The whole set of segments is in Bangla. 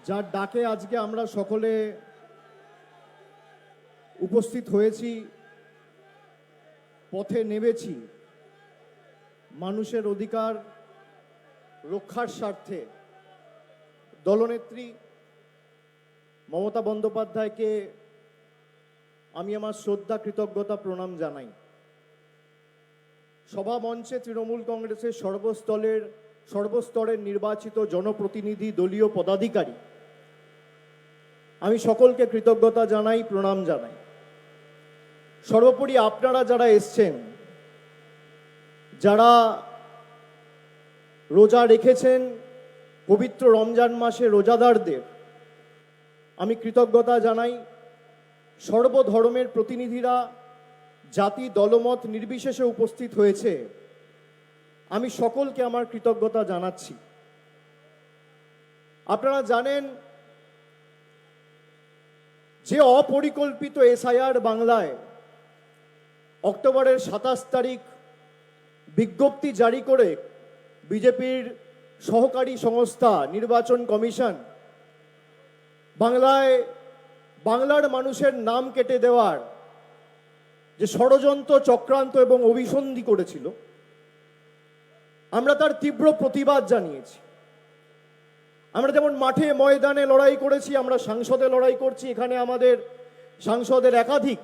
যার ডাকে আজকে আমরা সকলে উপস্থিত হয়েছি, পথে নেমেছি মানুষের অধিকার রক্ষার স্বার্থে। দলনেত্রী মমতা বন্দ্যোপাধ্যায়কে আমি আমার শ্রদ্ধা কৃতজ্ঞতা প্রণাম জানাই। সভা মঞ্চে তৃণমূল কংগ্রেসের সর্বস্তরের নির্বাচিত জনপ্রতিনিধি, দলীয় পদাধিকারী, আমি সকলকে কৃতজ্ঞতা জানাই, প্রণাম জানাই। সর্বোপরি আপনারা যারা এসছেন, যারা রোজা রেখেছেন, পবিত্র রমজান মাসে রোজাদারদের আমি কৃতজ্ঞতা জানাই। সর্বধর্মের প্রতিনিধিরা জাতি দলমত নির্বিশেষে উপস্থিত হয়েছে, আমি সকলকে আমার কৃতজ্ঞতা জানাচ্ছি। আপনারা জানেন যে অপরিকল্পিত এসআইআর বাংলায় অক্টোবরের 27 তারিখ বিজ্ঞপ্তি জারি করে বিজেপির সহকারী সংস্থা নির্বাচন কমিশন বাংলার মানুষের নাম কেটে দেওয়ার যে ষড়যন্ত্র, চক্রান্ত এবং অভিসন্ধি করেছিল, আমরা তার তীব্র প্রতিবাদ জানিয়েছি। আমরা যেমন মাঠে ময়দানে লড়াই করেছি, আমরা সংসদে লড়াই করছি। এখানে আমাদের সাংসদের একাধিক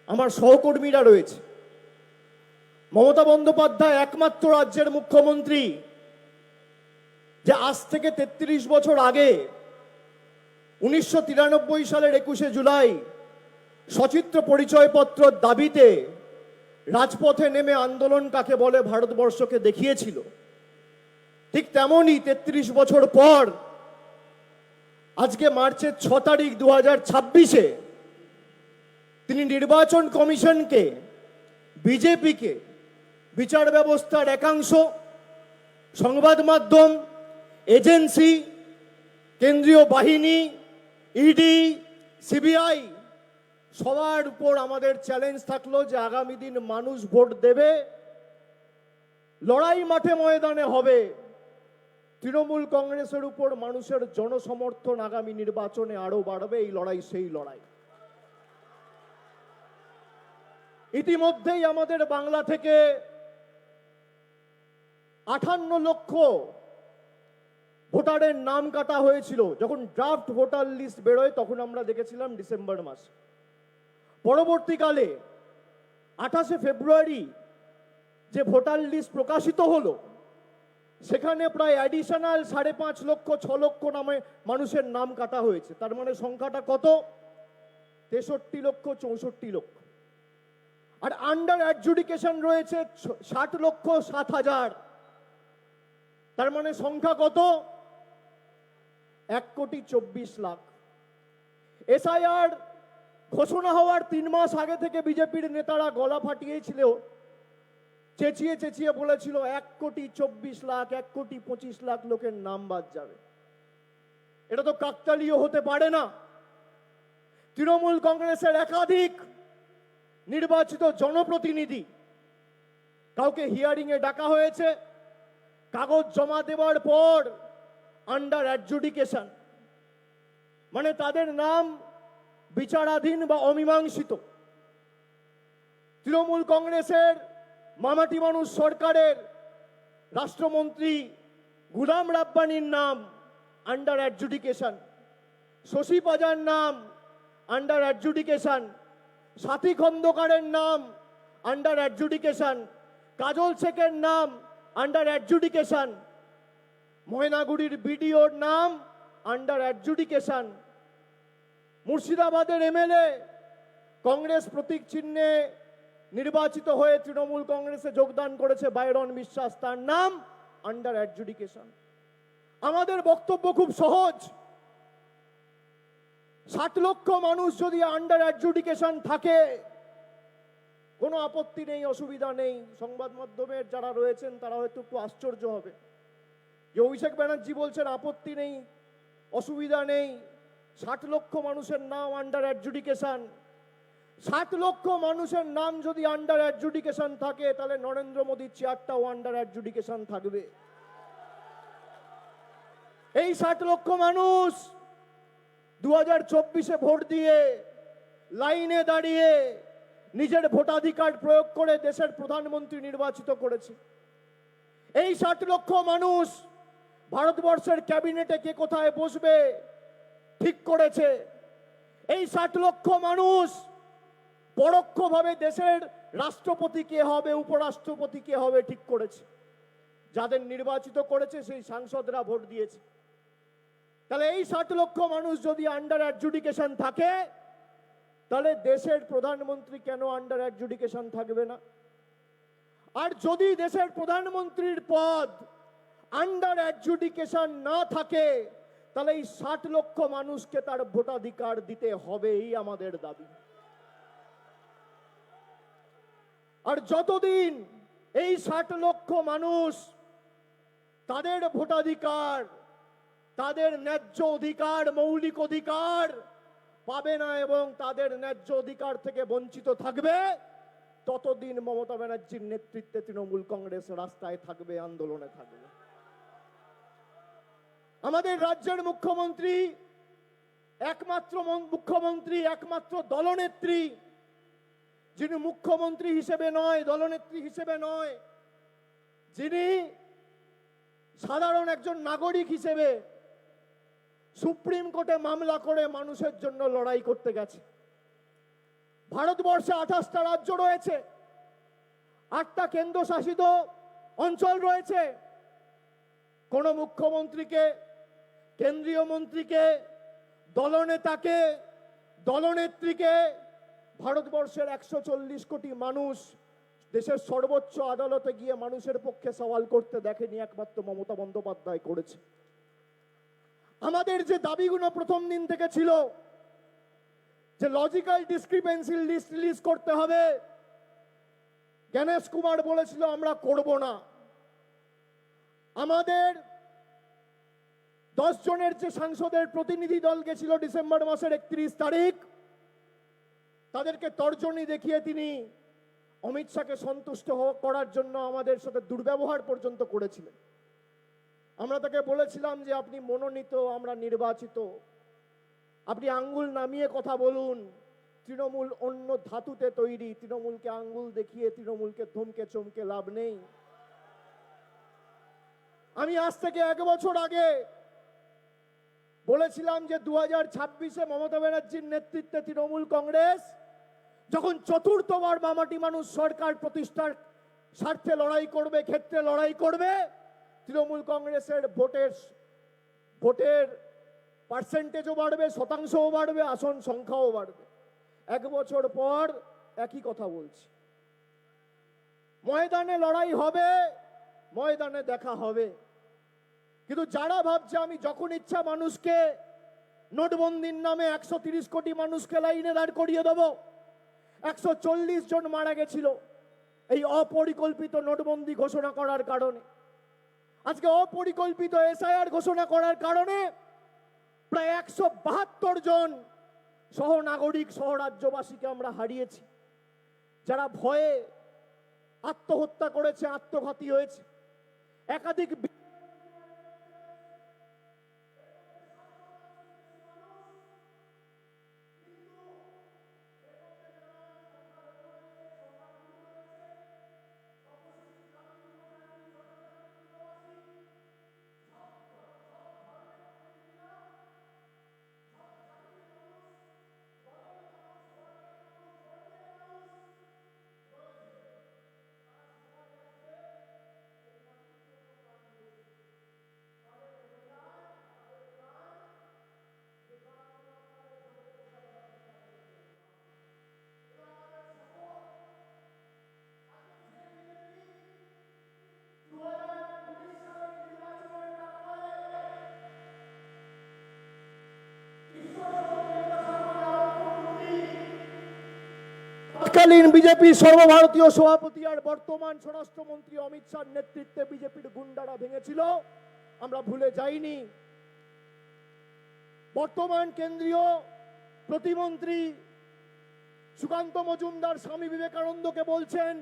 আমার সহকর্মীরা রয়েছে। মমতা বন্দ্যোপাধ্যায় একমাত্র রাজ্যের মুখ্যমন্ত্রী যে আজ থেকে 33 বছর আগে 1993 সালের 21শে জুলাই সচিত্র পরিচয়পত্র দাবিতে রাজপথে নেমে আন্দোলন কাকে বলে ভারতবর্ষকে দেখিয়েছিল। ঠিক তেমনই 33 বছর পর আজকে মার্চের 6 তারিখ 2026-এ তিনি নির্বাচন কমিশনকে, বিজেপিকে, বিচার ব্যবস্থার একাংশ, সংবাদ মাধ্যম, এজেন্সি, কেন্দ্রীয় বাহিনী, ইডি, সিবিআই সবার উপর আমাদের চ্যালেঞ্জ থাকলো যে আগামী দিন মানুষ ভোট দেবে, লড়াই মাঠে ময়দানে হবে। তৃণমূল কংগ্রেসের উপর মানুষের জনসমর্থন আগামী নির্বাচনে আরো বাড়বে। এই লড়াই সেই লড়াই। ইতিমধ্যেই আমাদের বাংলা থেকে 58 লক্ষ ভোটারের নাম কাটা হয়েছিল। যখন ড্রাফট ভোটার লিস্ট বেরোয় তখন আমরা দেখেছিলাম ডিসেম্বর মাসে। পরবর্তীকালে 28শে ফেব্রুয়ারি যে ভোটার লিস্ট প্রকাশিত হলো, সেখানে প্রায় অ্যাডিশনাল 5.5 লক্ষ 6 লক্ষ নামে মানুষের নাম কাটা হয়েছে। তার মানে সংখ্যাটা কত? 63 লক্ষ 64 লক্ষ। আর আন্ডার অ্যাডজুডিকেশন রয়েছে 60 লক্ষ 7 হাজার। তার মানে সংখ্যা কত? 1,24 লাখ। এসআইআর ঘোষণা হওয়ার 3 মাস আগে থেকে বিজেপির নেতারা গলা ফাটিয়েছিল, চেঁচিয়ে চেঁচিয়ে বলেছিল 1,24 লাখ, 1,25 লাখ লোকের নাম বাদ যাবে। এটা তো কাকতালীয় হতে পারে না। তৃণমূল কংগ্রেসের একাধিক নির্বাচিত জনপ্রতিনিধি, কাউকে হিয়ারিং এ ডাকা হয়েছে, কাগজ জমা দেওয়ার পর আন্ডার অ্যাডজুডিকেশন, মানে তাদের নাম বিচারাধীন বা অমীমাংসিত। তৃণমূল কংগ্রেসের মামাটি মানুষ সরকারের রাষ্ট্রমন্ত্রী গুলাম রাব্বানির নাম আন্ডার অ্যাডজুডিকেশন, শশী পাজার নাম আন্ডার অ্যাডজুডিকেশন, সাথী খন্দকারের নাম আন্ডার অ্যাডজুডিকেশন, কাজল শেখের নাম আন্ডার অ্যাডজুডিকেশন, ময়নাগুড়ির বিডিওর নাম আন্ডার অ্যাডজুডিকেশন, মুর্শিদাবাদের এমএলএ কংগ্রেস প্রতীক চিহ্নে নির্বাচিত হয়ে তৃণমূল কংগ্রেসে যোগদান করেছে বাইরন বিশ্বাস, তার নাম আন্ডার অ্যাডজুডিকেশন। আমাদের বক্তব্য খুব সহজ। 60 লক্ষ মানুষ যদি আন্ডার অ্যাডজুডিকেশন থাকে, কোনো আপত্তি নেই, অসুবিধা নেই। সংবাদ মাধ্যমের যারা রয়েছেন তারা হয়তো একটু আশ্চর্য হবে যে অভিষেক ব্যানার্জি বলছেন আপত্তি নেই, অসুবিধা নেই। 60 লক্ষ মানুষের নাম আন্ডার অ্যাডজুডিকেশন। 60 লক্ষ মানুষের নাম যদি আন্ডার অ্যাডজুডিকেশন থাকে, তাহলে নরেন্দ্র মোদীর চেয়ারটাও আন্ডার অ্যাডজুডিকেশন থাকবে। এই 60 লক্ষ মানুষ 2024-এ ভোট দিয়ে লাইনে দাঁড়িয়ে নিজের ভোটাধিকার প্রয়োগ করে দেশের প্রধানমন্ত্রী নির্বাচিত করেছে। এই 60 লক্ষ মানুষ ভারতবর্ষের ক্যাবিনেটে কে কোথায় বসবে ঠিক করেছে। এই 60 লক্ষ মানুষ পরোক্ষভাবে দেশের রাষ্ট্রপতি কে হবে, উপরাষ্ট্রপতি কে হবে ঠিক করেছে। যাদের নির্বাচিত করেছে সেই সাংসদরা ভোট দিয়েছে। তাহলে এই 60 লক্ষ মানুষ যদি আন্ডার অ্যাডজুডিকেশন থাকে, তাহলে দেশের প্রধানমন্ত্রী কেন আন্ডার অ্যাডজুডিকেশন থাকবে না? আর যদি দেশের প্রধানমন্ত্রীর পদ আন্ডার অ্যাডজুডিকেশন না থাকে, তাহলে এই 60 লক্ষ মানুষকে তার ভোটাধিকার দিতে হবেই আমাদের দাবি। আর যতদিন এই 60 লক্ষ মানুষ তাদের ভোটাধিকার, তাদের ন্যায্য অধিকার, মৌলিক অধিকার পাবে না এবং তাদের ন্যায্য অধিকার থেকে বঞ্চিত থাকবে, ততদিন মমতা ব্যানার্জির নেতৃত্বে তৃণমূল কংগ্রেস রাস্তায় থাকবে, আন্দোলনে থাকবে। আমাদের রাজ্যের মুখ্যমন্ত্রী একমাত্র দলনেত্রী, যিনি মুখ্যমন্ত্রী হিসেবে নয়, দলনেত্রী হিসেবে নয়, যিনি সাধারণ একজন নাগরিক হিসেবে সুপ্রিম কোর্টে মামলা করে মানুষের জন্য লড়াই করতে গেছে। ভারতবর্ষে 28টা রাজ্য রয়েছে, 8টা কেন্দ্রশাসিত অঞ্চল রয়েছে। কোন মুখ্যমন্ত্রীকে, কেন্দ্রীয় মন্ত্রীকে, দলনেতাকে, দলনেত্রীকে ভারতবর্ষের 140 কোটি মানুষ দেশের সর্বোচ্চ আদালতে গিয়ে মানুষের পক্ষে সওয়াল করতে দেখেনি, একমাত্র মমতা বন্দ্যোপাধ্যায় করেছে। আমাদের যে দাবিগুলো প্রথম দিন থেকে ছিল যে লজিক্যাল ডিসক্রিপেন্সি লিস্ট রিলিজ করতে হবে, গণেশ কুমার বলেছিল আমরা করব না। আমাদের 10 জনের যে সাংসদের প্রতিনিধি দল গেছিল ডিসেম্বর মাসের 31 তারিখ, তাদেরকে তর্জনী দেখিয়ে তিনি অমিত শাহকে সন্তুষ্ট করার জন্য আমাদের সাথে দুর্ব্যবহার পর্যন্ত করেছিলেন। আমরা তাকে বলেছিলাম যে আপনি মনোনীত, আমরা নির্বাচিত, আপনি আঙ্গুল নামিয়ে কথা বলুন। তৃণমূল অন্য ধাতুতে তৈরি, তৃণমূলকে আঙ্গুল দেখিয়ে তৃণমূলকে ধমকে চমকে লাভ নেই। আমি আজ থেকে 1 বছর আগে বলেছিলাম যে 2026-এ মমতা ব্যানার্জির নেতৃত্বে তৃণমূল কংগ্রেস যখন চতুর্থবার মামাটি মানুষ সরকার প্রতিষ্ঠার স্বার্থে লড়াই করবে, ক্ষেত্রে লড়াই করবে, তৃণমূল কংগ্রেসের ভোটের পার্সেন্টেজও বাড়বে, শতাংশও বাড়বে, আসন সংখ্যাও বাড়বে। 1 বছর পর একই কথা বলছি। ময়দানে লড়াই হবে, ময়দানে দেখা হবে। কিন্তু যারা ভাবছে আমি যখন ইচ্ছা মানুষকে নোটবন্দির নামে 130 কোটি মানুষকে লাইনে দাঁড় করিয়ে দেবো, 140 জন মারা গেছিল এই অপরিকল্পিত নোটবন্দি ঘোষণা করার কারণে। আজকে অপরিকল্পিত এসআইআর ঘোষণা করার কারণে প্রায় 172 জন সহ নাগরিক, সহ রাজ্যবাসীকে আমরা হারিয়েছি। যারা ভয়ে আত্মহত্যা করেছে, আত্মঘাতী হয়েছে। একাধিক তৎকালীন বিজেপি সর্বভারতীয় সভাপতি আর বর্তমান স্বরাষ্ট্রমন্ত্রী অমিত শাহর নেতৃত্বে বিজেপির গুন্ডারা ভেঙেছিল, আমরা ভুলে যাইনি। বর্তমান কেন্দ্রীয় প্রতিমন্ত্রী সুকান্ত মজুমদার স্বামী বিবেকানন্দকে বলছেন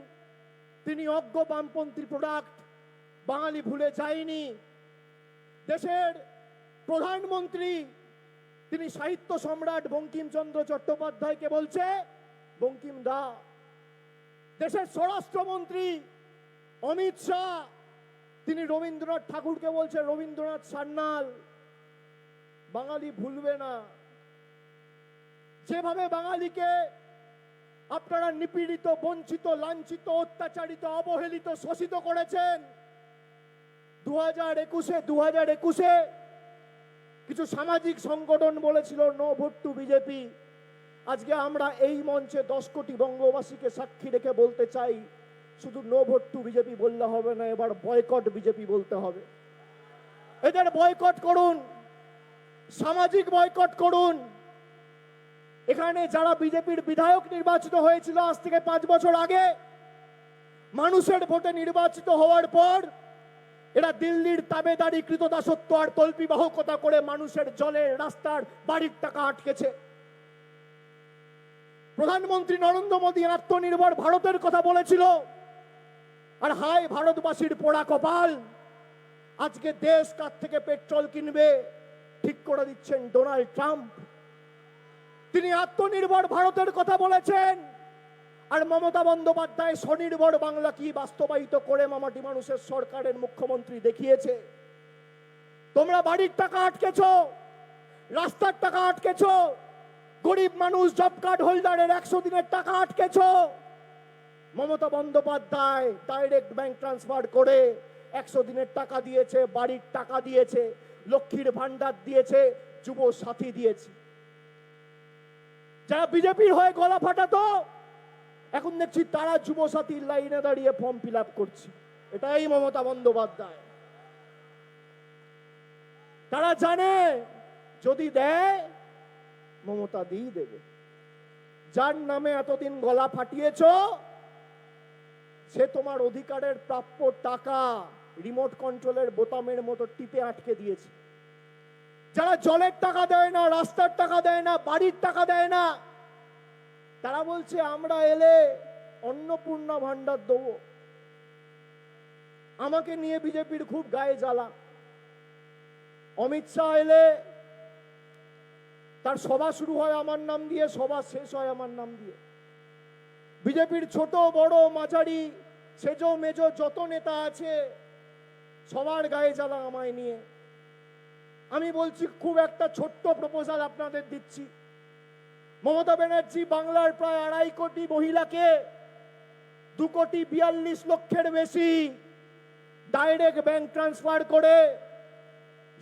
তিনি অজ্ঞ বামপন্থী প্রোডাক্ট। বাঙালি ভুলে যায়নি। দেশের প্রধানমন্ত্রী তিনি সাহিত্য সম্রাট বঙ্কিমচন্দ্র চট্টোপাধ্যায়কে বলছে বঙ্কিম দা, দেশের স্বরাষ্ট্রমন্ত্রী অমিত শাহ তিনি রবীন্দ্রনাথ ঠাকুরকে বলছে রবীন্দ্রনাথ সান্যাল। বাঙালি ভুলবে না, যেভাবে বাঙালিকে আপনারা নিপীড়িত, বঞ্চিত, লাঞ্ছিত, অত্যাচারিত, অবহেলিত, শোষিত করেছেন। 2021-এ কিছু সামাজিক সংগঠন বলেছিল নো ভোট টু বিজেপি। আজকে আমরা এই মঞ্চে 10 কোটি বঙ্গবাসীকে সাক্ষী রেখে বলতে চাই, শুধু নো ভোট টু বিজেপি বললে হবে না, এবার বয়কট বিজেপি বলতে হবে। এদের বয়কট করুন, সামাজিক বয়কট করুন। এখানে যারা বিজেপির বিধায়ক নির্বাচিত হয়েছিল আজ থেকে 5 বছর আগে, মানুষের ভোটে নির্বাচিত হওয়ার পর এরা দিল্লির তাবেদারি, কৃতদাসত্ব আর তল্পিবাহকতা করে মানুষের জলের, রাস্তার, বাড়ির টাকা আটকেছে। প্রধানমন্ত্রী নরেন্দ্র মোদী আত্মনির্ভর ভারতের কথা বলেছিল, আর হায় ভারতবাসীর পোড়া কপাল, আজকে দেশ কার থেকে পেট্রোল কিনবে ঠিক করে দিচ্ছেন ডোনাল্ড ট্রাম্প। তিনি আত্মনির্ভর ভারতের কথা বলেছেন, আর মমতা বন্দ্যোপাধ্যায় স্বনির্ভর বাংলা কি বাস্তবায়িত করে মামাটি মানুষের সরকারের মুখ্যমন্ত্রী দেখিয়েছে। তোমরা বাড়ির টাকা আটকেছো, রাস্তার টাকা আটকেছো, গরিব মানুষ জব কার্ড হোল্ডারের 100 দিনের টাকা আটকেছো। Mamata Bandyopadhyay direct bank transfer করে 100 দিনের টাকা দিয়েছে, বাড়ির টাকা দিয়েছে, লক্ষ্মীর ভান্ডার দিয়েছে, যুব সাথী দিয়েছে। যারা বিজেপির হয়ে গলা ফাটাতো, এখন দেখছি তারা যুব সাথীর লাইনে দাঁড়িয়ে ফর্ম ফিল আপ করছে। এটাই মমতা বন্দ্যোপাধ্যায়। তারা জানে যদি দেয় মমতা দিয়ে দেবে। যার নামে এতদিন গলা ফাটিয়েছ, সে তোমার অধিকারের প্রাপ্য টাকা রিমোট কন্ট্রোলের বোতামের মতো টিপে আটকে দিয়েছে। যারা জলের টাকা দেয় না, রাস্তার টাকা দেয় না, বাড়ির টাকা দেয় না, তারা বলছে আমরা এলে অন্নপূর্ণা ভান্ডার দেবো। আমাকে নিয়ে বিজেপির খুব গায়ে জ্বালা। অমিত শাহ এলে তার সভা শুরু হয় আমার নাম দিয়ে, সভা শেষ হয় আমার নাম দিয়ে। বিজেপির ছোট বড় মাঝারি সেজো মেজো যত নেতা আছে সবার গায়ে জ্বালা আমায় নিয়ে। আমি বলছি খুব একটা ছোট্ট প্রপোজাল আপনাদের দিচ্ছি। মমতা ব্যানার্জি বাংলার প্রায় 2.5 কোটি মহিলাকে 2,42,00,000 বেশি ডাইরেক্ট ব্যাংক ট্রান্সফার করে,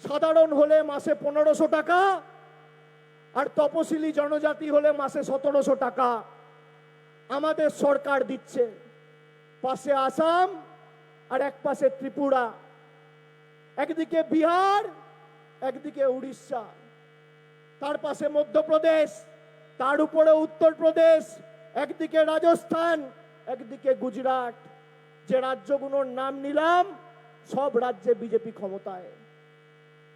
সাধারণ হলে মাসে 1500 টাকা আর তপশিলি জনজাতি হলে মাসে 1700 টাকা আমাদের সরকার দিচ্ছে। পাশে আসাম আর এক পাশে ত্রিপুরা, একদিকে বিহার একদিকে উড়িষ্যা, তার পাশে মধ্যপ্রদেশ, তার উপরে উত্তরপ্রদেশ, একদিকে রাজস্থান একদিকে গুজরাট। যে রাজ্যগুলোর নাম নিলাম সব রাজ্যে বিজেপি ক্ষমতায়।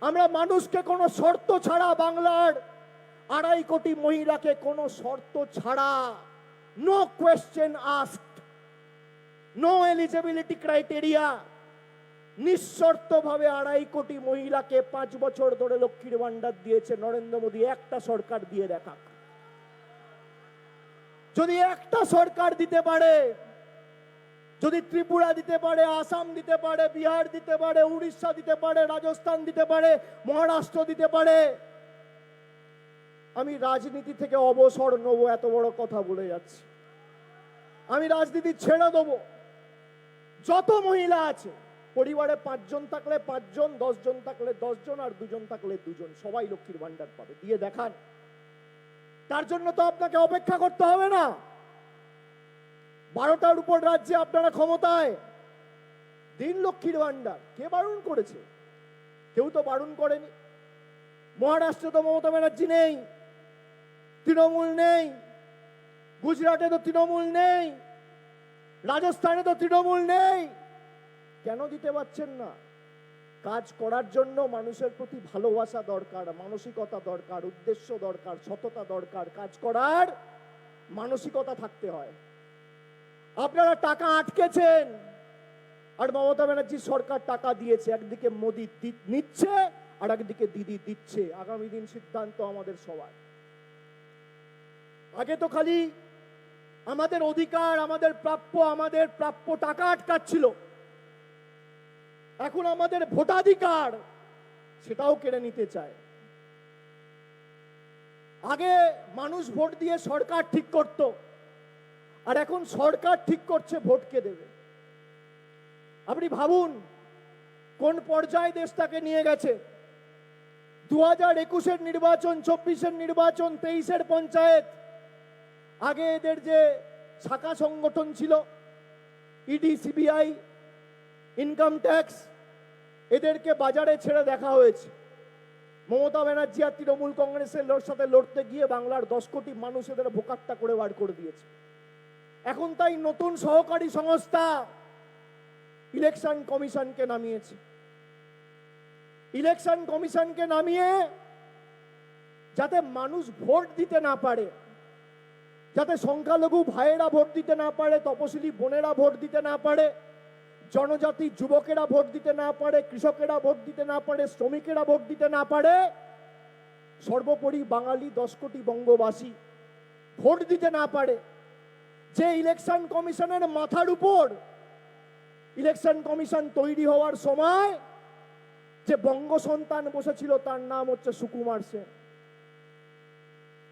আমরা মানুষকে কোনো শর্ত ছাড়া, বাংলার 2.5 কোটি মহিলাকে কোনো শর্ত ছাড়া, no question asked, no eligibility criteria, নিঃশর্তভাবে 2.5 কোটি মহিলাকে 5 বছর ধরে লক্ষ্মীর ভান্ডার দিয়েছে নরেন্দ্র মোদী। একটা সরকার দিয়ে দেখা, যদি একটা সরকার দিতে পারে, যদি ত্রিপুরা দিতে পারে, আসাম দিতে পারে, বিহার দিতে পারে, উড়িষ্যা দিতে পারে, রাজস্থান দিতে পারে, মহারাষ্ট্র দিতে পারে, আমি রাজনীতি থেকে অবসর নেব। এত বড় কথা বলে যাচ্ছি, আমি রাজনীতি ছেড়ে দেবো। যত মহিলা আছে, পরিবারে 5 জন থাকলে 5 জন, 10 জন থাকলে 10 জন, আর 2 জন থাকলে 2 জন, সবাই লক্ষ্মীর ভান্ডার পাবে। দিয়ে দেখান। তার জন্য তো আপনাকে অপেক্ষা করতে হবে না। 12টার উপর রাজ্যে আপনারা ক্ষমতায়, দিন লক্ষ্মীর ভান্ডার। কে বারণ করেছে? কেউ তো বারণ করেনি। মহারাষ্ট্রে তো মমতা ব্যানার্জি নেই, তৃণমূল নেই, গুজরাটে তো তৃণমূল নেই, রাজস্থানে তো তৃণমূল নেই। কেন দিতে পারছেন না? কাজ করার জন্য মানুষের প্রতি ভালোবাসা দরকার, মানসিকতা দরকার, উদ্দেশ্য দরকার, সততা দরকার। কাজ করার মানসিকতা থাকতে হয়। আপনারা টাকা আটকেছেন, আর মমতা ব্যানার্জি সরকার টাকা দিয়েছে। একদিকে মোদী নিচ্ছে আর একদিকে দিদি দিচ্ছে। আগামী দিন সিদ্ধান্ত আমাদের সবার। আগে তো খালি আমাদের অধিকার, আমাদের প্রাপ্য টাকা আটকাচ্ছিল, এখন আমাদের ভোটাধিকার সেটাও কেড়ে নিতে চায়। আগে মানুষ ভোট দিয়ে সরকার ঠিক করত, আর এখন সরকার ঠিক করছে ভোট কে দেবে। আপনি ভাবুন কোন পর্যায়ে দেশটাকে নিয়ে গেছে। 2021-এর নির্বাচন, 24-এর নির্বাচন, 23-এর পঞ্চায়েত। আগে এদের যে শাখা সংগঠন ছিল, ইডি, সিবিআই, ইনকাম ট্যাক্স, এদেরকে বাজারে ছেড়ে দেখা হয়েছে। মমতা ব্যানার্জি আর তৃণমূল কংগ্রেসের সাথে লড়তে গিয়ে বাংলার 10 কোটি মানুষ এদের বোকাট্টা করে বার করে দিয়েছে। এখন তাই নতুন সহকারী সংস্থা ইলেকশন কমিশনকে নামিয়েছে। ইলেকশন কমিশনকে নামিয়ে যাতে মানুষ ভোট দিতে না পারে, যাতে সংখ্যালঘু ভাইয়েরা ভোট দিতে না পারে, তপশিলি বোনেরা ভোট দিতে না পারে, জনজাতি যুবকেরা ভোট দিতে না পারে, কৃষকেরা ভোট দিতে না পারে, শ্রমিকেরা ভোট দিতে না পারে, সর্বোপরি বাঙালি 10 কোটি বঙ্গবাসী ভোট দিতে না পারে। যে ইলেকশন কমিশনের মাথার উপর ইলেকশন কমিশন তৈরি হওয়ার সময় যে বঙ্গ সন্তান বসেছিল তার নাম হচ্ছে সুকুমার সেন।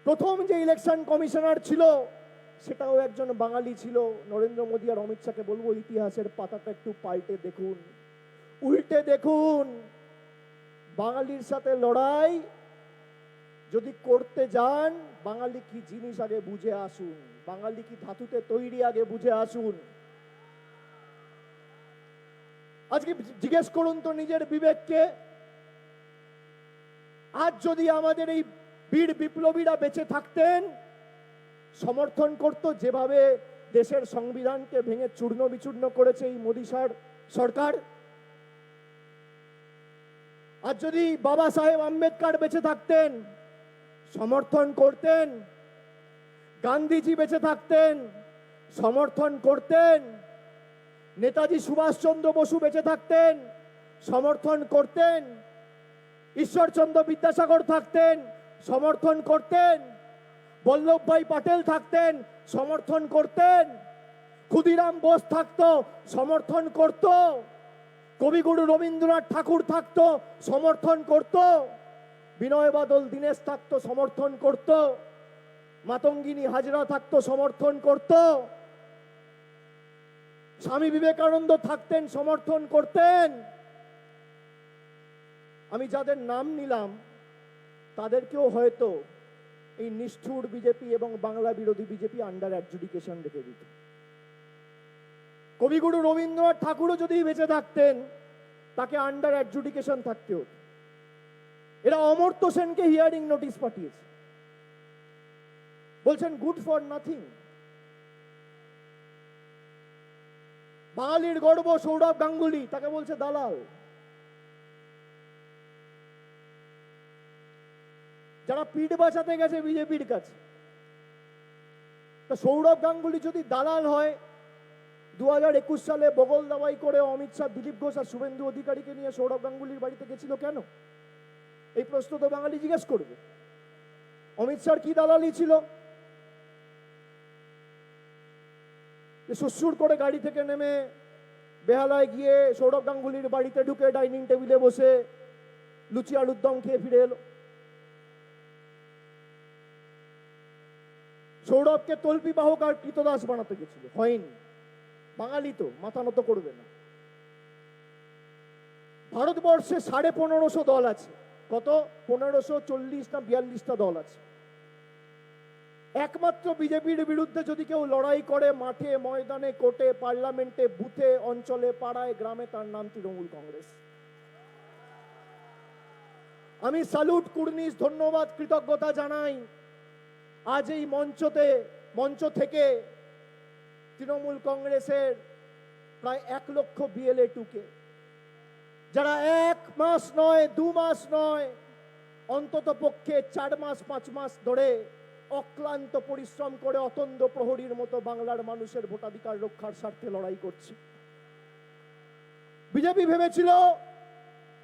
প্রথম যে ইলেকশন কমিশনার ছিল সেটাও একজন বাঙালি ছিল। নরেন্দ্র মোদী আর অমিত শাহকে বলবো ইতিহাসের পাতাটা একটু পাল্টে দেখুন, উল্টে দেখুন। বাঙালির সাথে লড়াই যদি করতে যান, বাঙালি কি জিনিস আগে বুঝে আসুন, বাঙালি কি ধাতুতে তৈরি আগে বুঝে আসুন। আজকে জিজ্ঞেস করুন তো নিজের বিবেককে, আজ যদি আমাদের এই বীর বিপ্লবীরা বেঁচে থাকতেন, সমর্থন করত যেভাবে দেশের সংবিধানকে ভেঙে চূর্ণ বিচূর্ণ করেছে এই মোদী সরকার। আর যদি বাবা সাহেব আম্বেদকর বেঁচে থাকতেন, সমর্থন করতেন। গান্ধীজি বেঁচে থাকতেন, সমর্থন করতেন। নেতাজি সুভাষচন্দ্র বসু বেঁচে থাকতেন, সমর্থন করতেন। ঈশ্বরচন্দ্র বিদ্যাসাগর থাকতেন, সমর্থন করতেন। বল্লভভাই পাটেল থাকতেন, সমর্থন করতেন। ক্ষুদিরাম বোস থাকতো, সমর্থন করত। কবিগুরু রবীন্দ্রনাথ ঠাকুর থাকতো, সমর্থন করত। বিনয় বাদল দীনেশ থাকতো, সমর্থন করত। মাতঙ্গিনী হাজরা থাকতো, সমর্থন করত। স্বামী বিবেকানন্দ থাকতেন, সমর্থন করতেন। আমি যাদের নাম নিলাম তাদেরকেও হয়তো এই নিষ্ঠুর বিজেপি এবং বাংলা বিরোধী বিজেপি আন্ডার অ্যাডজুডিকেশন রেখে দিত। কবিগুরু রবীন্দ্রনাথ ঠাকুরও যদি বেঁচে থাকতেন, তাকে আন্ডার অ্যাডজুডিকেশন থাকতে হতো। এরা অমর্ত্য সেনকে হিয়ারিং নোটিশ পাঠিয়েছে, বলছেন গুড ফর নাথিং। বাঙালির গর্ব সৌরভ গাঙ্গুলি, তাকে বলছে দালাল। যারা পিঠ বাঁচাতে গেছে বিজেপির কাছে, তা সৌরভ গাঙ্গুলি যদি দালাল হয়, 2021 সালে বগল দাবাই করে অমিত শাহ, দিলীপ ঘোষ আর শুভেন্দু অধিকারীকে নিয়ে সৌরভ গাঙ্গুলির বাড়িতে গেছিল কেন? এই প্রশ্ন তো বাঙালি জিজ্ঞেস করবে। অমিত শাহর কি দালালি ছিল? সুসুর করে গাড়ি থেকে নেমে বেহালায় গিয়ে সৌরভ গাঙ্গুলির বাড়িতে ঢুকে ডাইনিং টেবিলে বসে লুচি আলুর দম খেয়ে ফিরে এলো। সৌরভকে তল্পি বাহক আর কৃতদাস বানাতে গেছিল, হয়নি। বাঙালি তো মাথা নত করবে না। ভারতবর্ষে 1550 দল আছে। কত? 1540 না 42টা দল আছে। একমাত্র বিজেপির বিরুদ্ধে যদি কেউ লড়াই করে মাঠে, ময়দানে, কোর্টে, পার্লামেন্টে, বুথে, অঞ্চলে, পাড়ায়, গ্রামে, তার নাম তৃণমূল কংগ্রেস। আমি স্যালুট, কুর্নিশ, ধন্যবাদ, কৃতজ্ঞতা জানাই আজ এই মঞ্চ থেকে তৃণমূল কংগ্রেসের প্রায় 1 লক্ষ BLA-2কে, যারা 1 মাস নয়, 2 মাস নয়, অন্তত পক্ষে 4 মাস 5 মাস ধরে অক্লান্ত পরিশ্রম করে অতন্দ্র প্রহরীর মতো বাংলার মানুষের ভোটাধিকার রক্ষার স্বার্থে লড়াই করছে। বিজেপি ভেবেছিল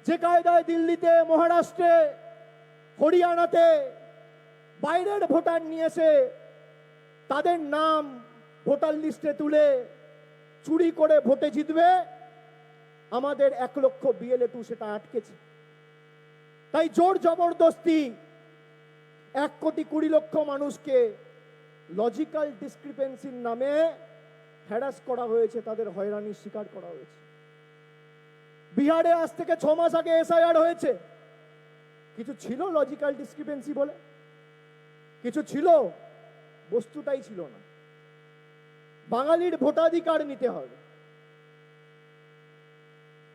যে কায়দায় দিল্লিতে, মহারাষ্ট্রে, হরিয়ানাতে বাইরের ভোটার নিয়ে এসে তাদের নাম ভোটার লিস্টে তুলে চুরি করে ভোটে জিতবে, আমাদের 1 লক্ষ বিএলএ সেটা আটকেছে। তাই জোর জবরদস্তি 1,20,00,000 মানুষকে লজিক্যাল ডিসক্রিপেন্সির নামে হ্যারাস করা হয়েছে, তাদের হয়রানির শিকার করা হয়েছে। বিহারে আজ থেকে 6 মাস আগে এসআইআর হয়েছে, কিছু ছিল লজিক্যাল ডিসক্রিপেন্সি বলে? কিছু ছিল? বস্তুটাই ছিল না। বাঙালির ভোটাধিকার নিতে হবে।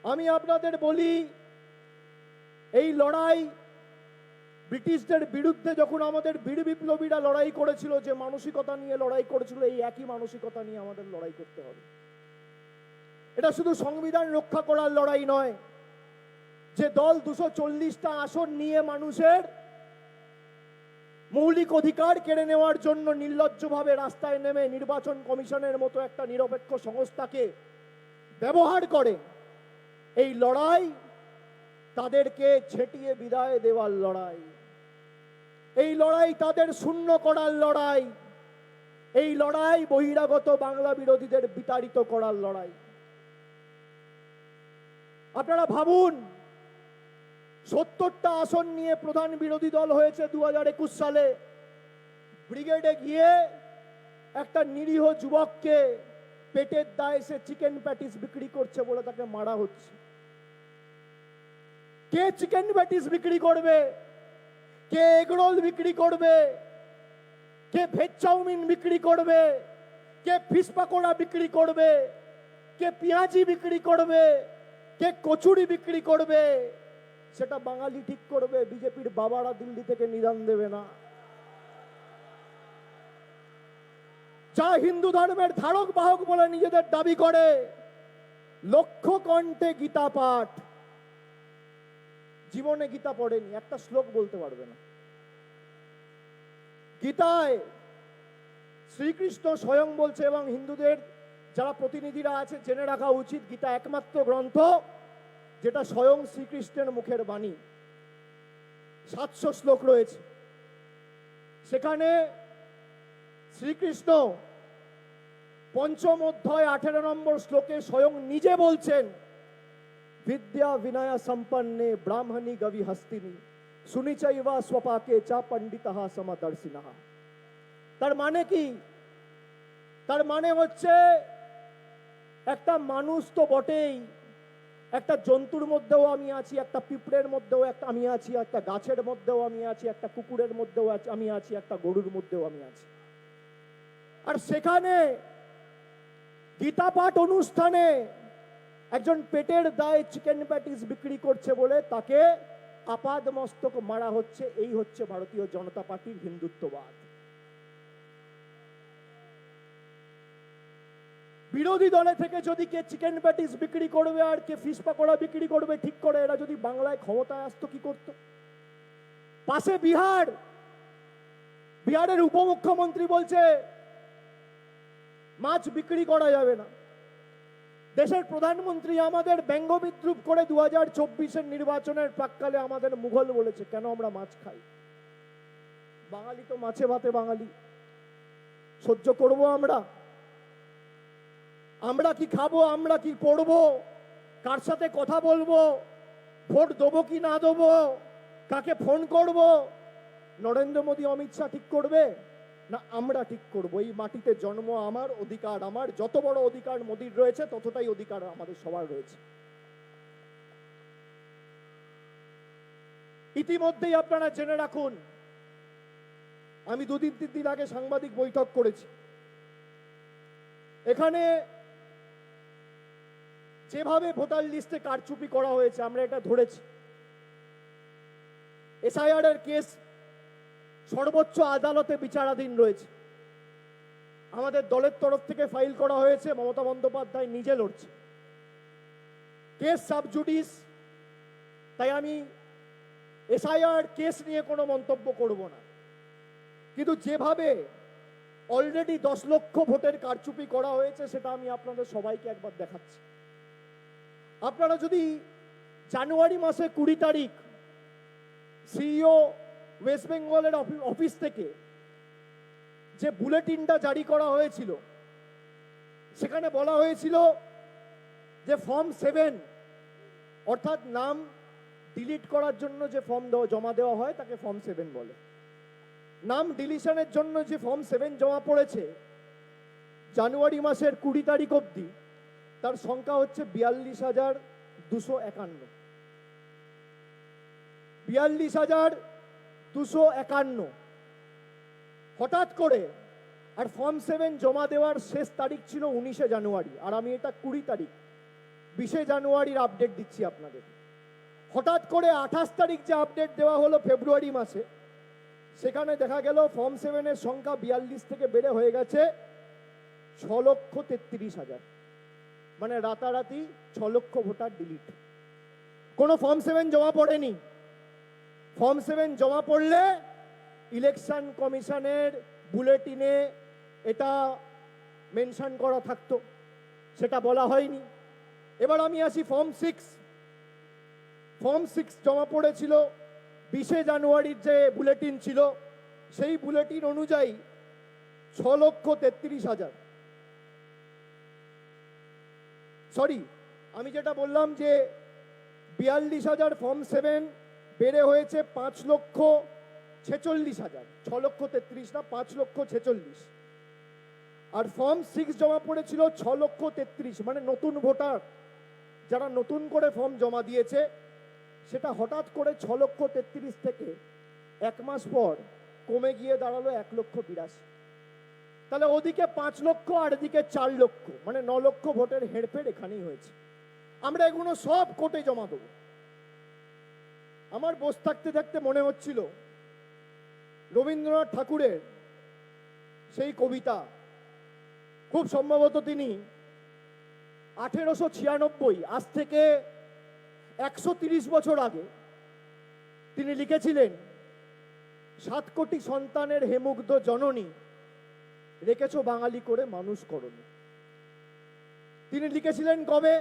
আমি আপনাদের বলি, এই লড়াই ব্রিটিশদের বিরুদ্ধে যখন আমাদের বীর বিপ্লবীরা লড়াই করেছিল, যে মানসিকতা নিয়ে লড়াই করেছিল, এই একই মানসিকতা নিয়ে আমাদের লড়াই করতে হবে। এটা শুধু সংবিধান রক্ষা করার লড়াই নয়, যে দল 240টা আসন নিয়ে মানুষের মৌলিক অধিকার কেড়ে নেওয়ার জন্য নির্লজ্জভাবে রাস্তায় নেমে নির্বাচন কমিশনের মতো একটা নিরপেক্ষ সংস্থাকে ব্যবহার করে, এই লড়াই তাদেরকে ছেটিয়ে বিদায় দেওয়ার লড়াই, এই লড়াই তাদের শূন্য করার লড়াই, এই লড়াই বহিরাগত বাংলা বিরোধীদের বিতাড়িত করার লড়াই। আপনারা ভাবুন, 70টা আসন নিয়ে প্রধান বিরোধী দল হয়েছে 2021 সালে। ব্রিগেডে গিয়ে একটা নিরীহ যুবককে পেটের দায়ে সে চিকেন প্যাটিস বিক্রি করছে বলে তাকে মারা হচ্ছে। কে চিকেন প্যাটিস বিক্রি করবে? কে এগরোল বিক্রি করবে? কে ভেজ চাউমিন বিক্রি করবে? কে ফিশ পাকোড়া বিক্রি করবে? কে পেঁয়াজি বিক্রি করবে? কে কচুরি বিক্রি করবে? সেটা বাঙালি ঠিক করবে, বিজেপির বাবারা দিল্লি থেকে নিদান দেবে না। যা হিন্দু ধর্মের ধারক বাহক বলে নিজেদের দাবি করে, লক্ষ কণ্ঠে গীতা পাঠ, জীবনে গীতা পড়েনি, একটা শ্লোক বলতে পারবে না। গীতায় শ্রীকৃষ্ণ স্বয়ং বলছে, এবং হিন্দুদের যারা প্রতিনিধিরা আছে জেনে রাখা উচিত, গীতা একমাত্র গ্রন্থ যেটা স্বয়ং শ্রীকৃষ্ণের মুখের বাণী। 700 শ্লোক রয়েছে সেখানে। শ্রীকৃষ্ণ 5ম অধ্যায় 18 নম্বর শ্লোকে স্বয়ং নিজে বলছেন, বিদ্যা বিনয়া সম্পন্নে ব্রাহ্মণী গবি হস্তিনী সুনিচৈবা স্বপাকে চা পণ্ডিতঃ সমদর্শিনঃ। তার মানে কি? তার মানে হচ্ছে, একটা মানুষ তো বটেই, একটা জন্তুর মধ্যেও আমি আছি, একটা পিঁপড়ের মধ্যেও আমি আছি, একটা গাছের মধ্যেও আমি আছি, একটা কুকুরের মধ্যেও আমি আছি, একটা গরুর মধ্যেও আমি আছি। আর সেখানে গীতা পাঠ অনুষ্ঠানে একজন পেটের দায়ে চিকেন প্যাটিস বিক্রি করছে বলে তাকে আপাদ মস্তক মারা হচ্ছে। এই হচ্ছে ভারতীয় জনতা পার্টির হিন্দুত্ববাদ। বিরোধী দলে থেকে যদি কে চিকেন প্যাটিস বিক্রি করবে আর কে ফিশ পাকোড়া বিক্রি করবে ঠিক করে, এরা যদি বাংলায় ক্ষমতায় আসতো কি করতো? পাশে বিহারের উপমুখ্যমন্ত্রী বলছে মাছ বিক্রি করা যাবে না। দেশের প্রধানমন্ত্রী আমাদের ব্যঙ্গ বিদ্রুপ করে 2024-এর নির্বাচনের প্রাক্কালে আমাদের মুঘল বলেছে কেন আমরা মাছ খাই। বাঙালি তো মাছে ভাতে বাঙালি, সহ্য করব আমরা? আমরা কি খাবো, আমরা কি পড়বো, কার সাথে কথা বলবো, ভোট দেবো কি না দেবো, কাকে ফোন করব, নরেন্দ্র মোদী অমিত শাহ ঠিক করবে না আমরা ঠিক করব? এই মাটিতে জন্ম আমার, অধিকার আমার। যত বড় অধিকার মোদীর রয়েছে ততটাই অধিকার আমাদের সবার রয়েছে। ইতিমধ্যেই আপনারা জেনে রাখুন, আমি 2-3 দিন আগে সাংবাদিক বৈঠক করেছি। এখানে যেভাবে ভোটার লিস্টে কারচুপি করা হয়েছে আমরা এটা ধরেছি। এসআইআর এর কেস সর্বোচ্চ আদালতে বিচারাধীন রয়েছে। আমাদের দলের তরফ থেকে ফাইল করা হয়েছে, মমতা বন্দ্যোপাধ্যায় নিজে লড়ছে। কেস সাব জুডিস, তাই আমি এসআইআর কেস নিয়ে কোনো মন্তব্য করব না। কিন্তু যেভাবে অলরেডি 10 লক্ষ ভোটের কারচুপি করা হয়েছে সেটা আমি আপনাদের সবাইকে একবার দেখাচ্ছি। আপনারা যদি জানুয়ারি মাসে 20 তারিখ সিইও ওয়েস্ট বেঙ্গলের অফিস থেকে যে বুলেটিনটা জারি করা হয়েছিল, সেখানে বলা হয়েছিল যে ফর্ম 7 অর্থাৎ নাম ডিলিট করার জন্য যে ফর্ম জমা দেওয়া হয় তাকে ফর্ম 7 বলে। নাম ডিলিশনের জন্য যে ফর্ম 7 জমা পড়েছে জানুয়ারি মাসের 20 তারিখ অবধি, তার সংখ্যা হচ্ছে 42,251। 42,251 হঠাৎ করে। আর ফর্ম 7 জমা দেওয়ার শেষ তারিখ ছিল 19শে জানুয়ারি, আর আমি এটা 20 তারিখ 20শে জানুয়ারির আপডেট দিচ্ছি আপনাদের। হঠাৎ করে 28 তারিখ যে আপডেট দেওয়া হলো ফেব্রুয়ারি মাসে, সেখানে দেখা গেল ফর্ম 7 এর সংখ্যা 42 থেকে বেড়ে হয়ে গেছে 6,33,000। মানে রাতারাতি 6 লক্ষ ভোটার ডিলিট। কোনো ফর্ম 7 জমা পড়েনি। ফর্ম 7 জমা পড়লে ইলেকশন কমিশনের বুলেটিনে এটা মেনশন করা থাকতো, সেটা বলা হয়নি। এবার আমি আসি ফর্ম 6। ফর্ম 6 জমা পড়েছিল 20শে জানুয়ারির যে বুলেটিন ছিল, সেই বুলেটিন অনুযায়ী 6,33,000। সরি, আমি যেটা বললাম যে 42,000 ফর্ম 7 বেড়ে হয়েছে 5,46,000। 6,33,000 না, 5,46,000। আর ফর্ম 6 জমা পড়েছিল 6,33,000। মানে নতুন ভোটার যারা নতুন করে ফর্ম জমা দিয়েছে, সেটা হঠাৎ করে 6,33,000 থেকে 1 মাস পর কমে গিয়ে দাঁড়ালো 1,82,000। তাহলে ওদিকে 5 লক্ষ আর এদিকে 4 লক্ষ, মানে 9 লক্ষ ভোটের হেরফের এখানেই হয়েছে। আমরা এগুলো সব কোর্টে জমা দেবো। আমার বসে থাকতে থাকতে মনে হচ্ছিল রবীন্দ্রনাথ ঠাকুরের সেই কবিতা, খুব সম্ভবত তিনি 1896, আজ থেকে 130 বছর আগে তিনি লিখেছিলেন, 7 কোটি সন্তানের হেমুগ্ধ জননী রেখেছো বাঙালি করে মানুষ করনি। তিনি লিখেছিলেন কবে?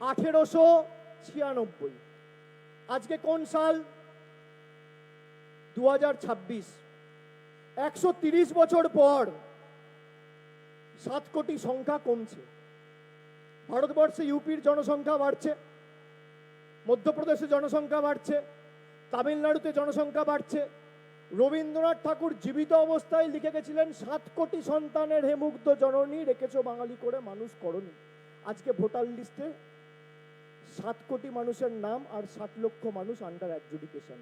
1896। আজকে কোন সাল? 2026। 130 বছর পর 7 কোটি সংখ্যা কমছে। ভারতবর্ষে ইউপির জনসংখ্যা বাড়ছে, মধ্যপ্রদেশে জনসংখ্যা বাড়ছে, তামিলনাড়ুতে জনসংখ্যা বাড়ছে। রবীন্দ্রনাথ ঠাকুর জীবিত অবস্থায় লিখে গেছিলেন, 7 কোটি সন্তানের হেমুগ্ধ জননী রেখেছো বাঙালি করে মানুষ করনি। আজকে ভোটার লিস্টে 7 কোটি মানুষের নাম আর 60 লক্ষ মানুষ আন্ডার অ্যাডজুডিকেশন।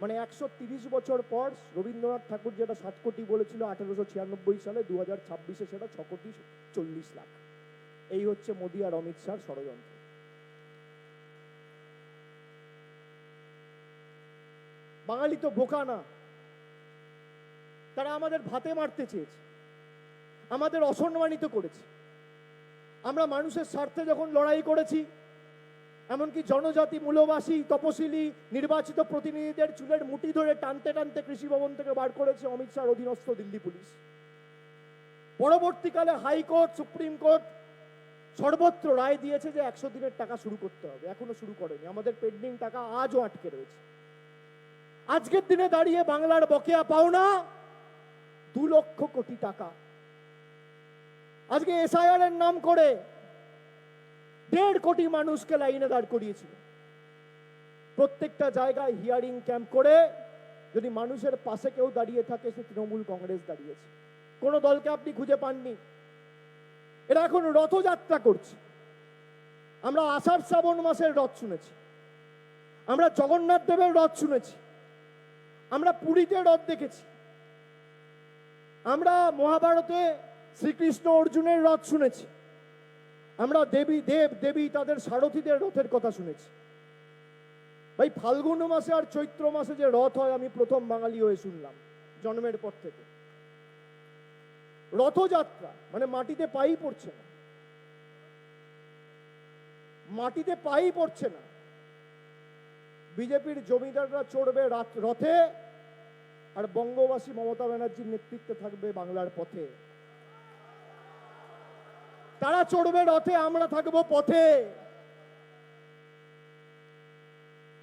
মানে 130 বছর পর রবীন্দ্রনাথ ঠাকুর যেটা 7 কোটি বলেছিল 1896 সালে, 2026-এ সেটা 6,40,00,000। এই হচ্ছে মোদি আর অমিত শাহর ষড়যন্ত্র। বাঙালি তো বোকা না, তারা আমাদের ভাতে মারতে চেয়েছে, আমাদের অসম্মানিত করেছে। আমরা মানুষের স্বার্থে যখন লড়াই করেছি, এমনকি জনজাতি, মূলবাসী, তপশিলি নির্বাচিত প্রতিনিধিদের চুলের মুঠি ধরে টানতে টানতে কৃষি ভবন থেকে বার করেছে অমিত শাহর অধীনস্থ দিল্লি পুলিশ। পরবর্তীকালে হাইকোর্ট, সুপ্রিম কোর্ট সর্বত্র রায় দিয়েছে যে 100 দিনের টাকা শুরু করতে হবে। এখনো শুরু করেনি। আমাদের পেন্ডিং টাকা আজও আটকে রয়েছে। আজকের দিনে দাঁড়িয়ে বাংলার বকেয়া পাওনা 2 লক্ষ কোটি টাকা। আজকে এসআইআর এর নাম করে 1.5 কোটি মানুষকে লাইনে দাঁড় করিয়েছিল। প্রত্যেকটা জায়গায় হিয়ারিং ক্যাম্প করে যদি মানুষের পাশে কেউ দাঁড়িয়ে থাকে, সে তৃণমূল কংগ্রেস দাঁড়িয়েছে। কোন দলকে আপনি খুঁজে পাননি। এরা এখন রথযাত্রা করছে। আমরা আষাঢ় শ্রাবণ মাসের রথ শুনেছি, আমরা জগন্নাথ দেবের রথ শুনেছি, আমরা পুরীতে রথ দেখেছি, আমরা মহাভারতে শ্রীকৃষ্ণ অর্জুনের রথ শুনেছি, আমরা দেবী তাদের সারথীদের রথের কথা শুনেছি। ভাই, ফাল্গুন মাসে আর চৈত্র মাসে যে রথ হয়, আমি প্রথম বাঙালি হয়ে শুনলাম জন্মের পর থেকে। রথযাত্রা মানে মাটিতে পাই পড়ছে না, মাটিতে পাই পড়ছে না। বিজেপির জমিদাররা চড়বে রথে, আর বঙ্গবাসী মমতা ব্যানার্জির নেতৃত্বে থাকবে বাংলার পথে। তারা চড়বে রথে, আমরা থাকবো পথে।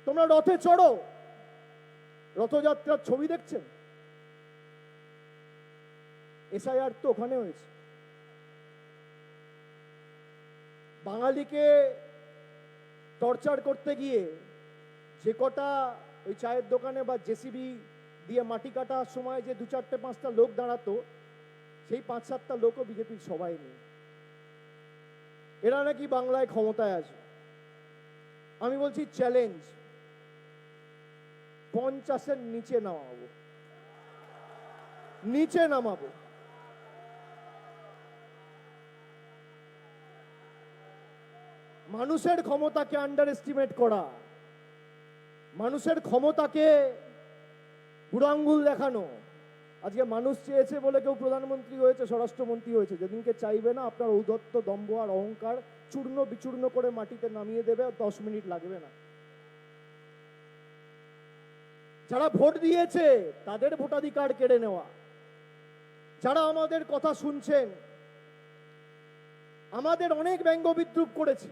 তোমরা রথে চড়ো, রথযাত্রার ছবি দেখছেন? এসআইআর তো ওখানে হয়েছে। বাঙালিকে টর্চার করতে গিয়ে যে কটা ওই চায়ের দোকানে বা জেসিবি দিয়ে মাটি কাটার সময় যে 2-4-5টা লোক দাঁড়াতো, সেই 5-7টা লোকও বিজেপির সবাই নেই। এরা নাকি বাংলায় ক্ষমতায় আসে। আমি বলছি চ্যালেঞ্জ, 50-এর নিচে নামাবো, নিচে নামাবো। মানুষের ক্ষমতাকে আন্ডার এস্টিমেট করা, মানুষের ক্ষমতাকে বুড়ো আঙ্গুল দেখানো। আজকে মানুষ চেয়েছে বলে কেউ প্রধানমন্ত্রী হয়েছে, স্বরাষ্ট্রমন্ত্রী হয়েছে। যেদিনকে চাইবে না, আপনার ঔদ্ধত্য, দম্ভ আর অহংকার চূর্ণ বিচূর্ণ করে মাটিতে নামিয়ে দেবে, 10 মিনিট লাগবে না। যারা ভোট দিয়েছে তাদের ভোটাধিকার কেড়ে নেওয়া, যারা আমাদের কথা শুনছেন, আমাদের অনেক ব্যঙ্গ বিদ্রুপ করেছে।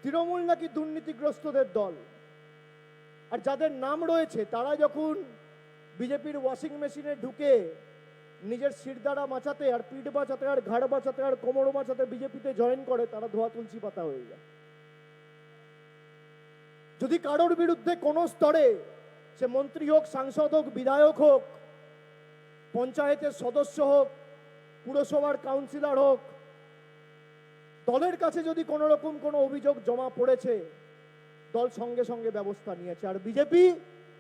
তৃণমূল নাকি দুর্নীতিগ্রস্তদের দল, আর যাদের নাম রয়েছে তারা যখন বিজেপির ওয়াশিং মেশিনে ঢুকে নিজের শিরদাঁড়া বাঁচাতে আর পিঠ বাঁচাতে আর ঘাড় বাঁচাতে আর কোমর বাঁচাতে বিজেপিতে জয়েন করে, তারা ধোয়া তুলসী পাতা হয়ে যায়। যদি কারোর বিরুদ্ধে কোনো স্তরে, সে মন্ত্রী হোক, সাংসদ হোক, বিধায়ক হোক, পঞ্চায়েতের সদস্য হোক, পুরসভার কাউন্সিলর হোক, দলের কাছে যদি কোনো রকম কোনো অভিযোগ জমা পড়েছে, দল সঙ্গে সঙ্গে ব্যবস্থা নিয়েছে। আর বিজেপি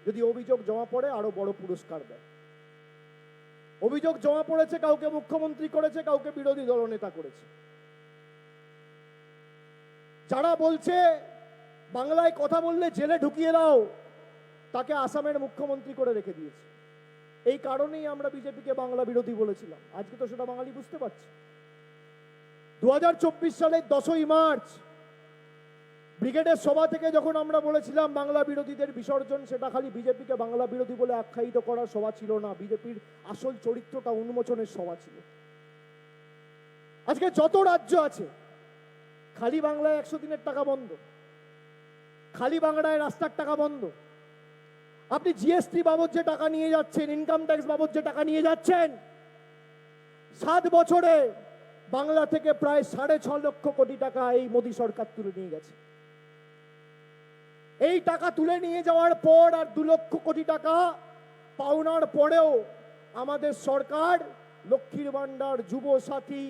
যদি অভিযোগ জমা পড়ে আরো বড় পুরস্কার দেয়। অভিযোগ জমা পড়েছে, কাউকে মুখ্যমন্ত্রী করেছে, কাউকে বিরোধী দলনেতা করেছে। যারা বলছে বাংলায় কথা বললে জেলে ঢুকিয়ে দাও, তাকে আসামের মুখ্যমন্ত্রী করে রেখে দিয়েছে। এই কারণেই আমরা বিজেপিকে বাংলা বিরোধী বলেছিলাম। আজকে তো সেটা বাঙালি বুঝতে পারছে। 2024 সালের 10ই মার্চ ব্রিগেডের সভা থেকে যখন আমরা বলেছিলাম বাংলা বিরোধীদের বিসর্জন, সেটা খালি বিজেপিকে বাংলা বিরোধী বলে আখ্যায়িত করার সভা ছিল না, বিজেপির আসল চরিত্রটা উন্মোচনের সভা ছিল। আজকে যত রাজ্য আছে, খালি বাংলায় 100 দিনের টাকা বন্ধ, খালি বাংলায় রাস্তার টাকা বন্ধ। আপনি জিএসটি বাবদ যে টাকা নিয়ে যাচ্ছেন, ইনকাম ট্যাক্স বাবদ যে টাকা নিয়ে যাচ্ছেন, 7 বছরে বাংলা থেকে প্রায় 6.5 লক্ষ কোটি টাকা এই মোদী সরকার তুলে নিয়ে গেছে। এই টাকা তুলে নিয়ে যাওয়ার পর আর 2 লক্ষ কোটি টাকা পাওনার পরেও আমাদের সরকার লক্ষ্মীর ভান্ডার, যুব সাথী,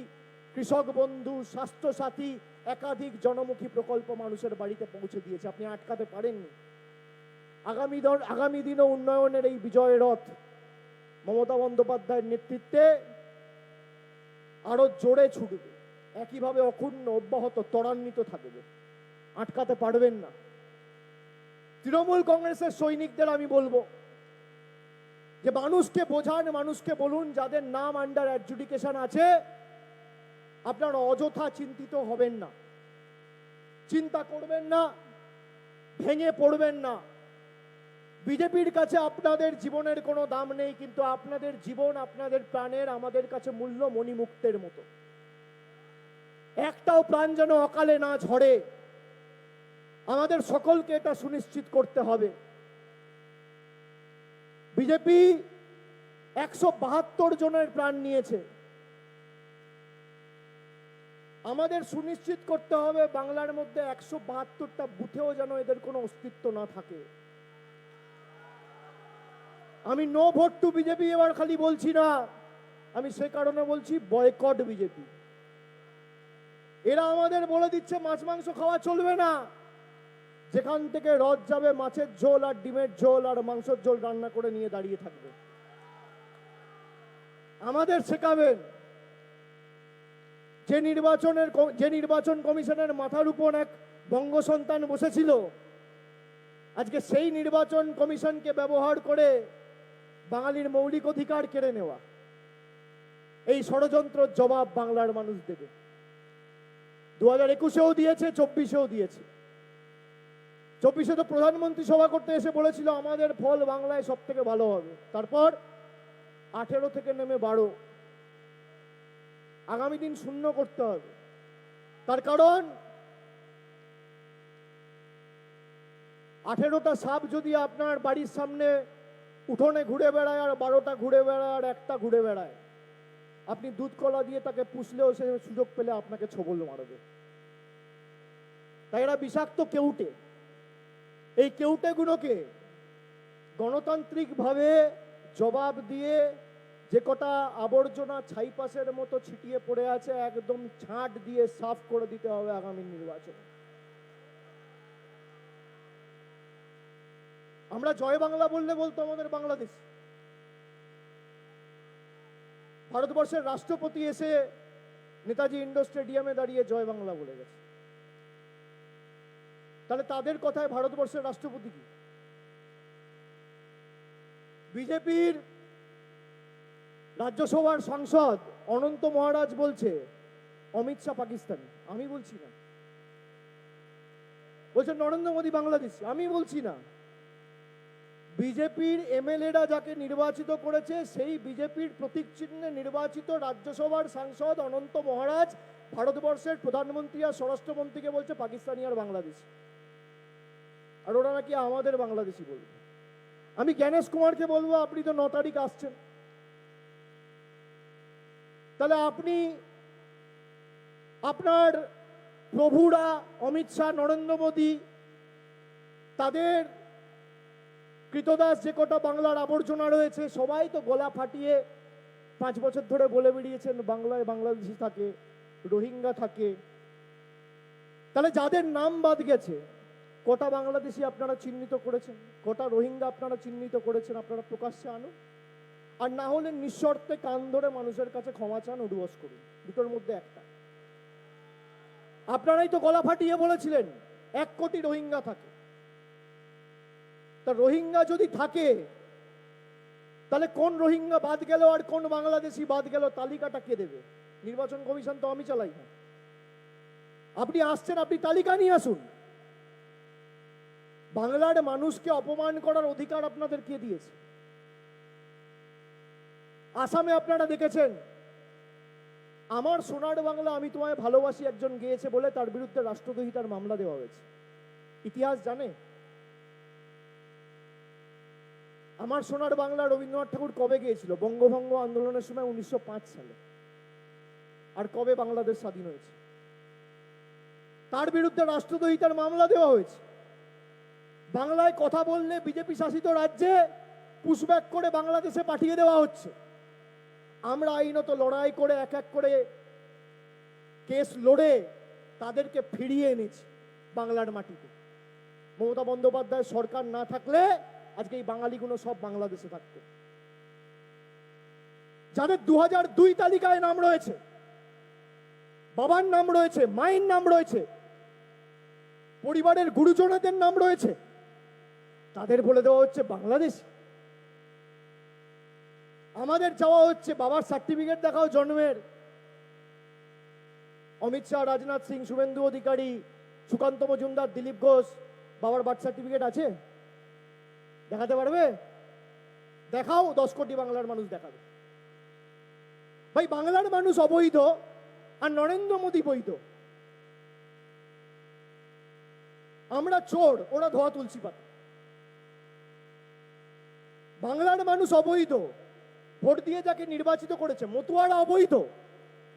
কৃষক বন্ধু, স্বাস্থ্য সাথী, একাধিক জনমুখী প্রকল্প মানুষের বাড়িতে পৌঁছে দিয়েছে। আপনি আটকাতে পারেননি। আগামী দিনে উন্নয়নের এই বিজয় রথ মমতা বন্দ্যোপাধ্যায়ের নেতৃত্বে আরো জোরে ছুটবে, একইভাবে অক্ষুণ্ণ, অব্যাহত, ত্বরান্বিত থাকবে। আটকাতে পারবেন না। তৃণমূল কংগ্রেসের সৈনিকদের আমি বলবো যে মানুষকে বোঝান, মানুষকে বলুন যাদের নাম আন্ডার অ্যাডজুডিকেশন আছে, আপনারা অযথা চিন্তিত হবেন না, চিন্তা করবেন না, ভেঙে পড়বেন না। বিজেপির কাছে আপনাদের জীবনের কোনো দাম নেই, কিন্তু আপনাদের জীবন, আপনাদের প্রাণের আমাদের কাছে মূল্য মণিমুক্তের মতো। একটাও প্রাণ যেন অকালে না ঝরে, আমাদের সকলকে এটা সুনিশ্চিত করতে হবে। বিজেপি 172 জনের প্রাণ নিয়েছে। আমাদের সুনিশ্চিত করতে হবে বাংলার মধ্যে 172টা বুথেও যেন এদের কোনো অস্তিত্ব না থাকে। আমি নো ভোট টু বিজেপি এবার খালি বলছি না, আমি সে কারণে বলছি বয়কট বিজেপি। এরা আমাদের বলে দিচ্ছে মাছ মাংস খাওয়া চলবে না, যেখান থেকে রথ যাবে মাছের ঝোল আর ডিমের ঝোল আর মাংসের ঝোল রান্না করে নিয়ে দাঁড়িয়ে থাকবে। আমাদের শেখাবেন যে নির্বাচন কমিশনের মাথার উপর এক বঙ্গ সন্তান বসেছিল, আজকে সেই নির্বাচন কমিশনকে ব্যবহার করে বাঙালির মৌলিক অধিকার কেড়ে নেওয়া, এই ষড়যন্ত্রের জবাব বাংলার মানুষ দেবে। 2021-এও দিয়েছে, 24-এও দিয়েছে। 24-এ তো প্রধানমন্ত্রী সভা করতে এসে বলেছিল আমাদের ফল বাংলায় সব থেকে ভালো হবে। তারপর 18 থেকে নেমে 12। আগামী দিন শূন্য করতে হবে। তার কারণ 18টা সাপ যদি আপনার বাড়ির সামনে উঠোনে ঘুরে বেড়ায়, আর 12টা ঘুরে বেড়ায়, আর একটা ঘুরে বেড়ায়, আপনি দুধ কলা দিয়ে তাকে পুষলেও সে সুযোগ পেলে আপনাকে ছোবল মারবে। তাই এরা বিষাক্ত কেউটে। এই কেউটেগুলোকে গণতান্ত্রিকভাবে জবাব দিয়ে যে কটা আবর্জনা ছাইপাসের মতো ছিটিয়ে পড়ে আছে একদম ছাঁট দিয়ে সাফ করে দিতে হবে আগামী নির্বাচনে। আমরা জয় বাংলা বললে বলতো আমাদের বাংলাদেশ। ভারতবর্ষের রাষ্ট্রপতি এসে নেতাজি ইন্ডোর স্টেডিয়ামে দাঁড়িয়ে জয় বাংলা বলে গেছে। তাহলে তাদের কথায় ভারতবর্ষের রাষ্ট্রপতি কি? বিজেপির রাজ্যসভার সাংসদ অনন্ত মহারাজ বলছে অমিত শাহ পাকিস্তানি। আমি বলছি না। বলছে নরেন্দ্র মোদী বাংলাদেশি। আমি বলছি না। বিজেপির এমএলএরা যাকে নির্বাচিত করেছে সেই বিজেপির প্রতীক চিহ্নে নির্বাচিত রাজ্যসভার সাংসদ অনন্ত মহারাজ ভারতবর্ষের প্রধানমন্ত্রী আর স্বরাষ্ট্রমন্ত্রীকে বলছে পাকিস্তানি আর বাংলাদেশি। আর ওরা নাকি আমাদের বাংলাদেশি বলবে। আমি জ্ঞানেশ কুমারকে বলবো, আপনি তো 9 তারিখ আসছেন, তাহলে আপনি আপনার প্রভুরা অমিত শাহ, নরেন্দ্র মোদী, তাদের কৃতদাস যে কটা বাংলার আবর্জনা রয়েছে সবাই তো গলা ফাটিয়ে 5 বছর ধরে বলে বেরিয়েছেন বাংলায় বাংলাদেশি থাকে, রোহিঙ্গা থাকে। তাহলে যাদের নাম বাদ গেছে, কটা বাংলাদেশি আপনারা চিহ্নিত করেছেন, কটা রোহিঙ্গা আপনারা চিহ্নিত করেছেন, আপনারা প্রকাশ্যে আনুন। আর না হলে নিঃশর্তে কান ধরে মানুষের কাছে ক্ষমা চান, উদ্বোস করুন। দুটোর মধ্যে একটা। আপনারাই তো গলা ফাটিয়ে বলেছিলেন 1 কোটি রোহিঙ্গা থাকে। তা রোহিঙ্গা যদি থাকে তাহলে কোন রোহিঙ্গা বাদ গেল আর কোন বাংলাদেশি বাদ গেল তালিকাটা কে দেবে? নির্বাচন কমিশন তো আমি চালাই না। আপনি আসছেন, আপনি তালিকা নিয়ে আসুন। বাংলার মানুষকে অপমান করার অধিকার আপনাদের কে দিয়েছে? আসামে আপনারা দেখেছেন আমার সোনার বাংলা আমি তোমায় ভালোবাসি একজন গেয়েছে বলে তার বিরুদ্ধে রাষ্ট্রদ্রোহিতার মামলা দেওয়া হয়েছে। ইতিহাস জানে? আমার সোনার বাংলা রবীন্দ্রনাথ ঠাকুর কবে গিয়েছিল? বঙ্গভঙ্গ আন্দোলনের সময় 1905 সালে। আর কবে বাংলাদেশ স্বাধীন হয়েছে? তার বিরুদ্ধে রাষ্ট্রদ্রোহিতার মামলা দেওয়া হয়েছে। বাংলায় কথা বললে বিজেপি শাসিত রাজ্যে পুশব্যাক করে বাংলাদেশে পাঠিয়ে দেওয়া হচ্ছে। আমরা আইনত লড়াই করে এক এক করে কেস লড়ে তাদেরকে ফিরিয়ে এনেছি বাংলার মাটিতে। মমতা বন্দ্যোপাধ্যায় সরকার না থাকলে আজকে এই বাঙালিগুলো সব বাংলাদেশে থাকতো। যাদের 2002 তালিকায় নাম রয়েছে, বাবার নাম রয়েছে, মায়ের নাম রয়েছে, পরিবারের গুরুজনদের নাম রয়েছে, তাদের বলে দেওয়া হচ্ছে বাংলাদেশ। আমাদের চাওয়া হচ্ছে বাবার সার্টিফিকেট দেখাও জন্মের। অমিত শাহ, রাজনাথ সিং, শুভেন্দু অধিকারী, সুকান্ত মজুমদার, দিলীপ ঘোষ, বাবার বার্থ সার্টিফিকেট আছে? দেখাতে পারবে? দেখাও, 10 কোটি বাংলার মানুষ দেখাবে। ভাই বাংলার মানুষ অবৈধ আর নরেন্দ্র মোদী বৈধ। আমরা চোর, ওরা ধোয়া তুলসী পাতা। বাংলার মানুষ অবৈধ, ভোট দিয়ে যাকে নির্বাচিত করেছে। মতুয়ারা অবৈধ,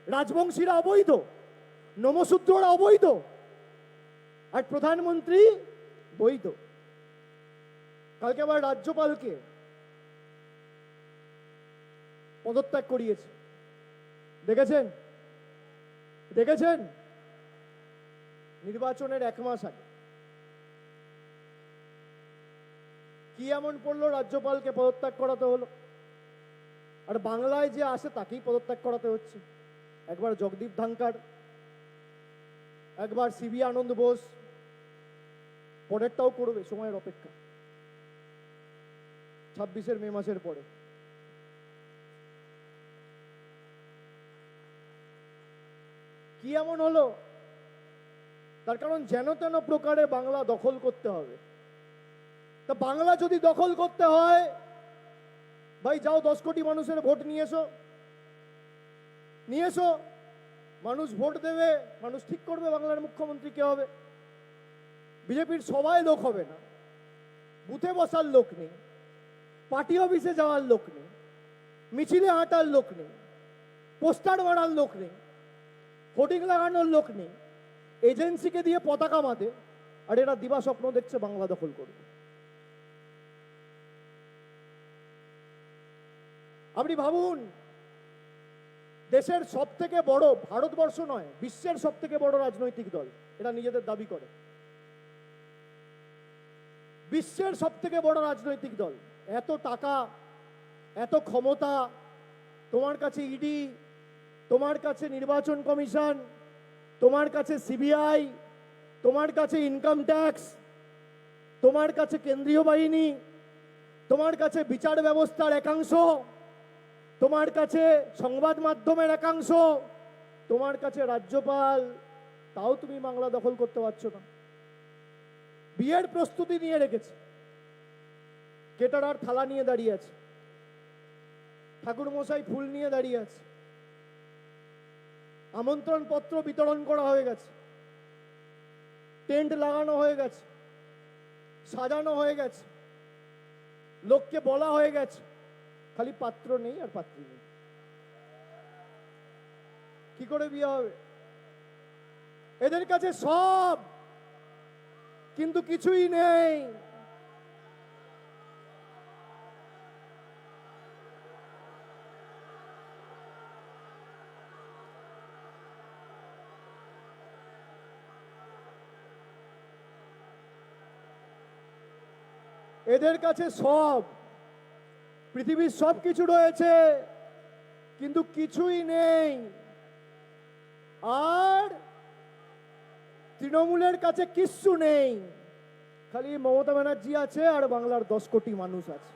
রাজবংশীরা অবৈধ, নমশূদ্ররা অবৈধ, আর প্রধানমন্ত্রী বৈধ। কালকে আবার রাজ্যপালকে পদত্যাগ করিয়েছে, দেখেছেন? দেখেছেন? নির্বাচনের 1 মাস আগে কি এমন পড়লো রাজ্যপালকে পদত্যাগ করাতে হলো? আর বাংলায় যে আসে তাকেই পদত্যাগ করাতে হচ্ছে। একবার জগদীপ ধানকার, একবার সিবি আনন্দ বোস, পরেরটাও করবে, সময়ের অপেক্ষা। 26 মে মাসের পরে। কি এমন হলো? তার কারণ যেন তেন প্রকারে বাংলা দখল করতে হবে। তা বাংলা যদি দখল করতে হয়, ভাই যাও 10 কোটি মানুষের ভোট নিয়ে এসো, নিয়ে এসো। মানুষ ভোট দেবে, মানুষ ঠিক করবে বাংলার মুখ্যমন্ত্রী কে হবে। বিজেপির সবাই লোক হবে না, বুথে বসার লোক নেই, পার্টি অফিসে যাওয়ার লোক নেই, মিছিলে হাঁটার লোক নেই, পোস্টার মারার লোক নেই, হোর্ডিং লাগানোর লোক নেই, এজেন্সিকে দিয়ে পতাকা বাঁধে, আর এরা দিবা স্বপ্ন দেখছে বাংলা দখল করবে। আপনি ভাবুন, দেশের সব থেকে বড়, ভারতবর্ষ নয় বিশ্বের সব থেকে বড় রাজনৈতিক দল, এরা নিজেদের দাবি করে বিশ্বের সব থেকে বড় রাজনৈতিক দল, এত টাকা, এত ক্ষমতা, তোমার কাছে ইডি, তোমার কাছে নির্বাচন কমিশন, তোমার কাছে সিবিআই, তোমার কাছে ইনকাম ট্যাক্স, তোমার কাছে কেন্দ্রীয় বাহিনী, তোমার কাছে বিচার ব্যবস্থার একাংশ, তোমার কাছে সংবাদ মাধ্যমের একাংশ, তোমার কাছে রাজ্যপাল, তাও তুমি বাংলা দখল করতে পারছো না। বিয়ের প্রস্তুতি নিয়ে রেখেছে, কেটারার থালা নিয়ে দাঁড়িয়ে আছে, ঠাকুর মশাই ফুল নিয়ে দাঁড়িয়ে আছে, আমন্ত্রণ পত্র বিতরণ করা হয়ে গেছে, টেন্ট লাগানো হয়ে গেছে, সাজানো হয়ে গেছে, লোককে বলা হয়ে গেছে, খালি পাত্র নেই আর পাত্রী নেই। কি করে বিয়ে হবে? এদের কাছে সব, কিন্তু কিছুই নেই। এদের কাছে সব, পৃথিবীর সব কিছু রয়েছে, কিন্তু কিছুই নেই। আর তৃণমূলের কাছে কিচ্ছু নেই, খালি মমতা ব্যানার্জি আছে আর বাংলার 10 কোটি মানুষ আছে।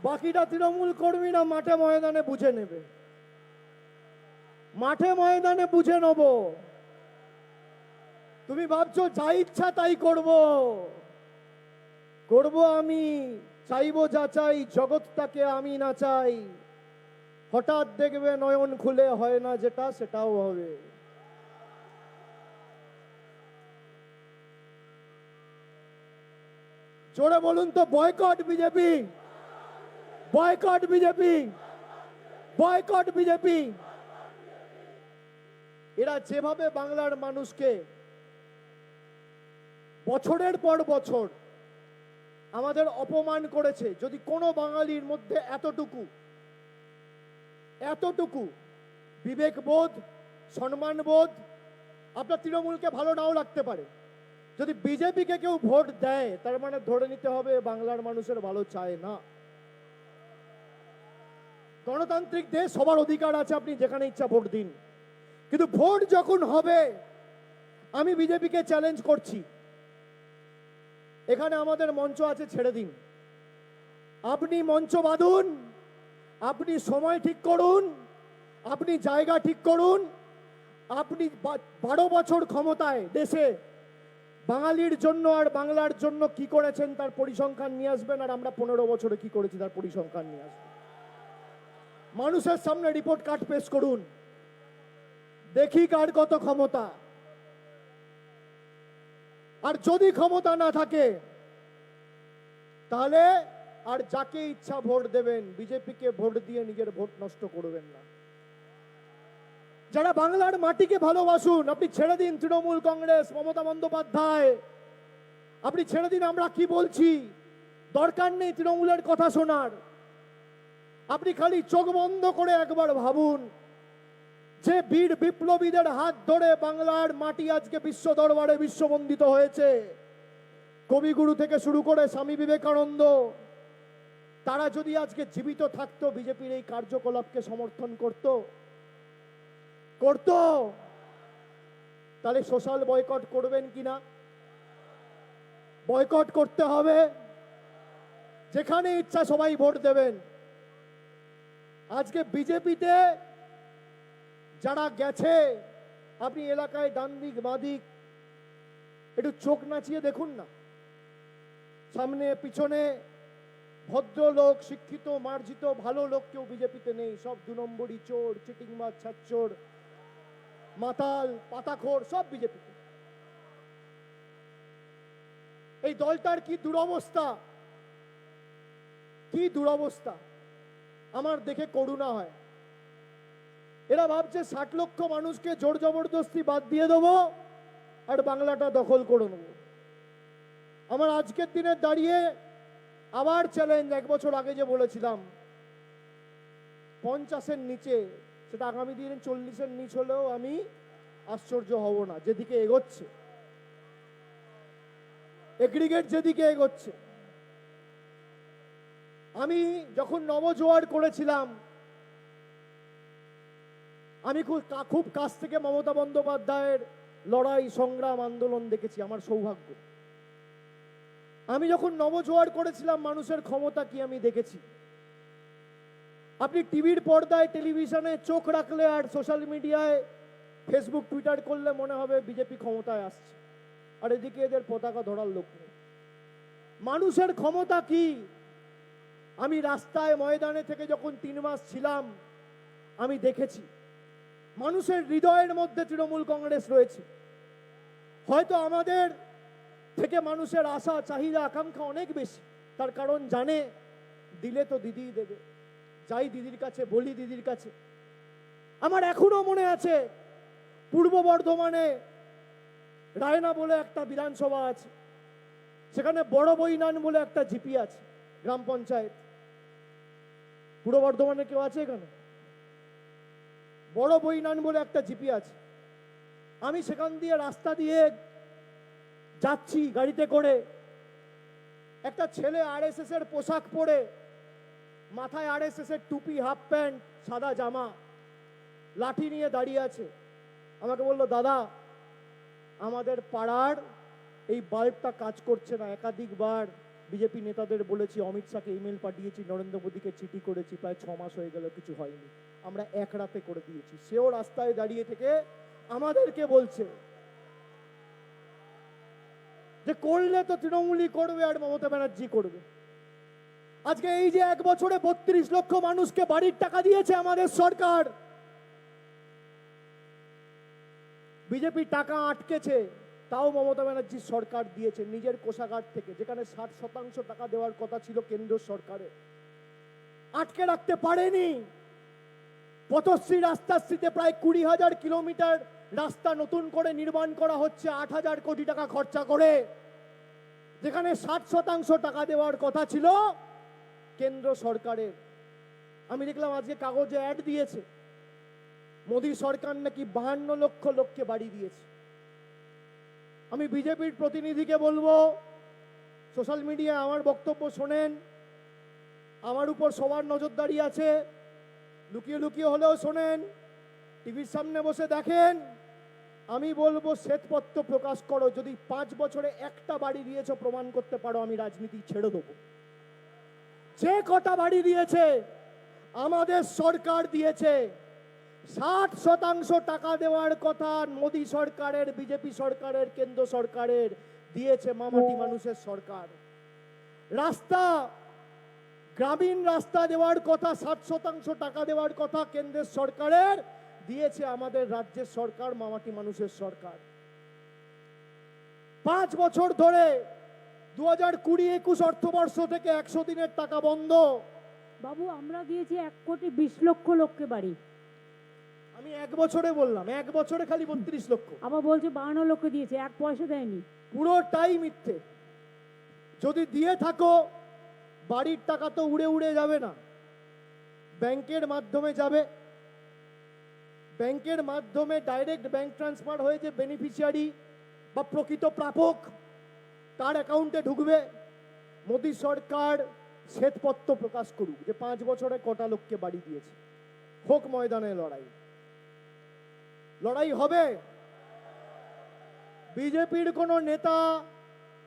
বাকিটা তৃণমূল কর্মীরা মাঠে ময়দানে বুঝে নেবে, মাঠে ময়দানে বুঝে নেব। তুমি ভাবছো যা ইচ্ছা তাই করব, করব আমি, চাইবো যা চাই, জগৎটাকে আমি না চাই। হঠাৎ দেখবে নয়ন খুলে হয় না যেটা, সেটাও হবে। জোরে বলুন তো, boycott BJP, boycott BJP, boycott BJP. এরা যেভাবে বাংলার মানুষকে বছরের পর বছর আমাদের অপমান করেছে, যদি কোনো বাঙালির মধ্যে এতটুকু বিবেকবোধ, সম্মানবোধ, আপনার তৃণমূলকে ভালো নাও লাগতে পারে, যদি বিজেপিকে কেউ ভোট দেয় তার মানে ধরে নিতে হবে বাংলার মানুষের ভালো চায় না। গণতান্ত্রিক দেশ, সবার অধিকার আছে, আপনি যেখানে ইচ্ছা ভোট দিন, কিন্তু ভোট যখন হবে, আমি বিজেপিকে চ্যালেঞ্জ করছি, এখানে আমাদের মঞ্চ আছে, ছেড়ে দিন, আপনি মঞ্চ বাঁধুন, আপনি সময় ঠিক করুন, আপনি জায়গা ঠিক করুন, আপনি 12 বছর ক্ষমতায় দেশে বাঙালির জন্য আর বাংলার জন্য কি করেছেন তার পরিসংখ্যান নিয়ে আসবেন, আর আমরা 15 বছরে কি করেছি তার পরিসংখ্যান নিয়ে আসবেন। মানুষের সামনে রিপোর্ট কার্ড পেশ করুন, দেখি কার কত ক্ষমতা। আর যদি ক্ষমতা না থাকে তাহলে আর যাকে ইচ্ছা ভোট দেবেন, বিজেপিকে ভোট দিয়ে নিজের ভোট নষ্ট করবেন না। যারা বাংলার মাটিকে ভালোবাসুন, আপনি ছেড়ে দিন তৃণমূল কংগ্রেস, মমতা বন্দ্যোপাধ্যায়, আপনি ছেড়ে দিন আমরা কি বলছি, দরকার নেই তৃণমূলের কথা শোনার। আপনি খালি চোখ বন্ধ করে একবার ভাবুন, যে বীর বিপ্লবীদের হাত ধরে বাংলার মাটি আজকে বিশ্ব দরবারে বিশ্ববন্দিত হয়েছে, কবিগুরু থেকে শুরু করে স্বামী বিবেকানন্দ, তারা যদি আজকে জীবিত থাকতো, বিজেপির এই কার্যকলাপকে সমর্থন করত, তাহলে সোশ্যাল বয়কট করবেন কিনা? বয়কট করতে হবে, যেখানে ইচ্ছা সবাই ভোট দেবেন। আজকে বিজেপিতে যারা গেছে, আপনি এলাকায় ডান দিক বাঁ দিক একটু চোখ নাচিয়ে দেখুন না, সামনে পিছনে ভদ্রলোক, শিক্ষিত, মার্জিত, ভালো লোক কেউ বিজেপিতে নেই, সব 2 নম্বরই চোর, চিটিংবাজ, ছাচ্চোর, মাতাল, পাতাখোর, সব বিজেপিতে। এই দলটার কি দুরবস্থা, কি দুরবস্থা, আমার দেখে করুণা হয়। এরা ভাবছে 60 লক্ষ মানুষকে জোর জবরদস্তি বাদ দিয়ে দেবো আর বাংলাটা দখল করে নেব। আমার আজকের দিনে দাঁড়িয়ে আবার চ্যালেঞ্জ, 1 বছর আগে যে বলেছিলাম 50-এর নিচে, সেটা আগামী দিনে 40-এর নিচ হলেও আমি আশ্চর্য হব না, যেদিকে এগোচ্ছে এগ্রিগেট, যেদিকে এগোচ্ছে। আমি যখন নবজোয়ার করেছিলাম, আমি খুব কাছ থেকে মমতা বন্দ্যোপাধ্যায়ের লড়াই, সংগ্রাম, আন্দোলন দেখেছি, আমার সৌভাগ্য। আমি যখন নবজোয়ার করেছিলাম মানুষের ক্ষমতা কি আমি দেখেছি। আপনি টিভির পর্দায়, টেলিভিশনে চোখ রাখলে আর সোশ্যাল মিডিয়ায় ফেসবুক টুইটার করলে মনে হবে বিজেপি ক্ষমতায় আসছে, আর এদিকে এদের পতাকা ধরার লোক নেই। মানুষের ক্ষমতা কি আমি রাস্তায় ময়দানে থেকে যখন 3 মাস ছিলাম আমি দেখেছি। মানুষের হৃদয়ের মধ্যে তৃণমূল কংগ্রেস রয়েছে। হয়তো আমাদের থেকে মানুষের আশা, চাহিদা, আকাঙ্ক্ষা অনেক বেশি, তার কারণ জানে দিলে তো দিদিই দেবে। যাই দিদির কাছে, বলি দিদির কাছে। আমার এখনো মনে আছে পূর্ব বর্ধমানে রায়না বলে একটা বিধানসভা আছে, সেখানে বড় বইনান বলে একটা জিপি আছে, গ্রাম পঞ্চায়েত। পূর্ব বর্ধমানে কেউ আছে এখানে? বড় বইনান বলে একটা জিপি আছে। আমি সেখান দিয়ে রাস্তা দিয়ে যাচ্ছি গাড়িতে করে, একটা ছেলে আরএসএস এর পোশাক পরে, মাথায় আরএসএস এর টুপি, হাফ প্যান্ট, সাদা জামা, লাঠি নিয়ে দাঁড়িয়ে আছে। আমাকে বলল, দাদা আমাদের পাড়ার এই বাল্বটা কাজ করছে না, একাধিকবার বিজেপি নেতাদের বলেছি, অমিত শাহকে ইমেল পাঠিয়েছি, নরেন্দ্র মোদীকে চিঠি করেছি, প্রায় 6 মাস হয়ে গেল, কিছু হয়নি। আমরা এক রাতে করে দিয়েছি। সেও রাস্তায় দাঁড়িয়ে থেকে আমাদেরকে বলছে যে করলে তো তৃণমূলই করবে আর মমতা ব্যানার্জি করবে। আজকে এই যে 1 বছরে 32 লক্ষ মানুষকে বাড়ির টাকা দিয়েছে আমাদের সরকার, বিজেপি টাকা আটকেছে, তাও মমতা ব্যানার্জির সরকার দিয়েছে নিজের কোষাগার থেকে, যেখানে 60% টাকা দেওয়ার কথা ছিল কেন্দ্র সরকারের। আটকে রাখতে পারেনি। পথশ্রী রাস্তাশ্রীতে প্রায় 20,000 কিলোমিটার রাস্তা নতুন করে নির্মাণ করা হচ্ছে 8,000 কোটি টাকা খরচা করে, যেখানে 60% টাকা দেওয়ার কথা ছিল কেন্দ্র সরকারের। আমি দেখলাম আজকে কাগজে অ্যাড দিয়েছে, মোদী সরকার নাকি 52 লক্ষ লোককে বাড়ি দিয়েছে। আমি বিজেপির প্রতিনিধিকে বলবো, সোশ্যাল মিডিয়ায় আমার বক্তব্য শোনেন, আমার উপর সবার নজরদারি আছে, লুকিয়ে লুকিয়ে হলেও শোনেন, টিভির সামনে বসে দেখেন। আমি বলবো শ্বেতপত্র প্রকাশ করো, যদি 5 বছরে একটা বাড়ি দিয়েছো প্রমাণ করতে পারো, আমি রাজনীতি ছেড়ে দেবো। যে কটা বাড়ি দিয়েছে আমাদের সরকার দিয়েছে, 60% টাকা দেওয়ার কথা মোদী সরকারের, বিজেপি সরকারের, কেন্দ্র সরকারের দিয়েছে মামাটি মানুষের সরকার। রাস্তা, গ্রামীণ রাস্তা দেওয়ার কথা, 60% টাকা দেওয়ার কথা কেন্দ্রের সরকারের, দিয়েছে আমাদের রাজ্যের সরকার, মামাটি মানুষের সরকার। 5 বছর ধরে 2020-21 অর্থবর্ষ থেকে 100 দিনের টাকা বন্ধ। বাবু আমরা দিয়েছি 1,20 লক্ষ লোককে বাড়ি। আমি 1 বছরে বললাম, 1 বছরে খালি 32 লক্ষ। আবার বলছে 52 লক্ষ দিয়েছে, 1 পয়সা দেয়নি। পুরোটাই মিথ্যে। যদি দিয়ে থাকো, বাড়ির টাকা তো উড়ে উড়ে যাবে না, ব্যাংকের মাধ্যমে যাবে, ব্যাংকের মাধ্যমে ডাইরেক্ট ব্যাংক ট্রান্সফার হয়ে যে বেনিফিশিয়ারি বা প্রকৃত প্রাপক তার অ্যাকাউন্টে ঢুকবে। মোদী সরকার শ্বেতপত্র প্রকাশ করুক যে 5 বছরে কটা লোককে বাড়ি দিয়েছে। হোক ময়দানে লড়াই, লড়াই হবে। বিজেপির কোন নেতা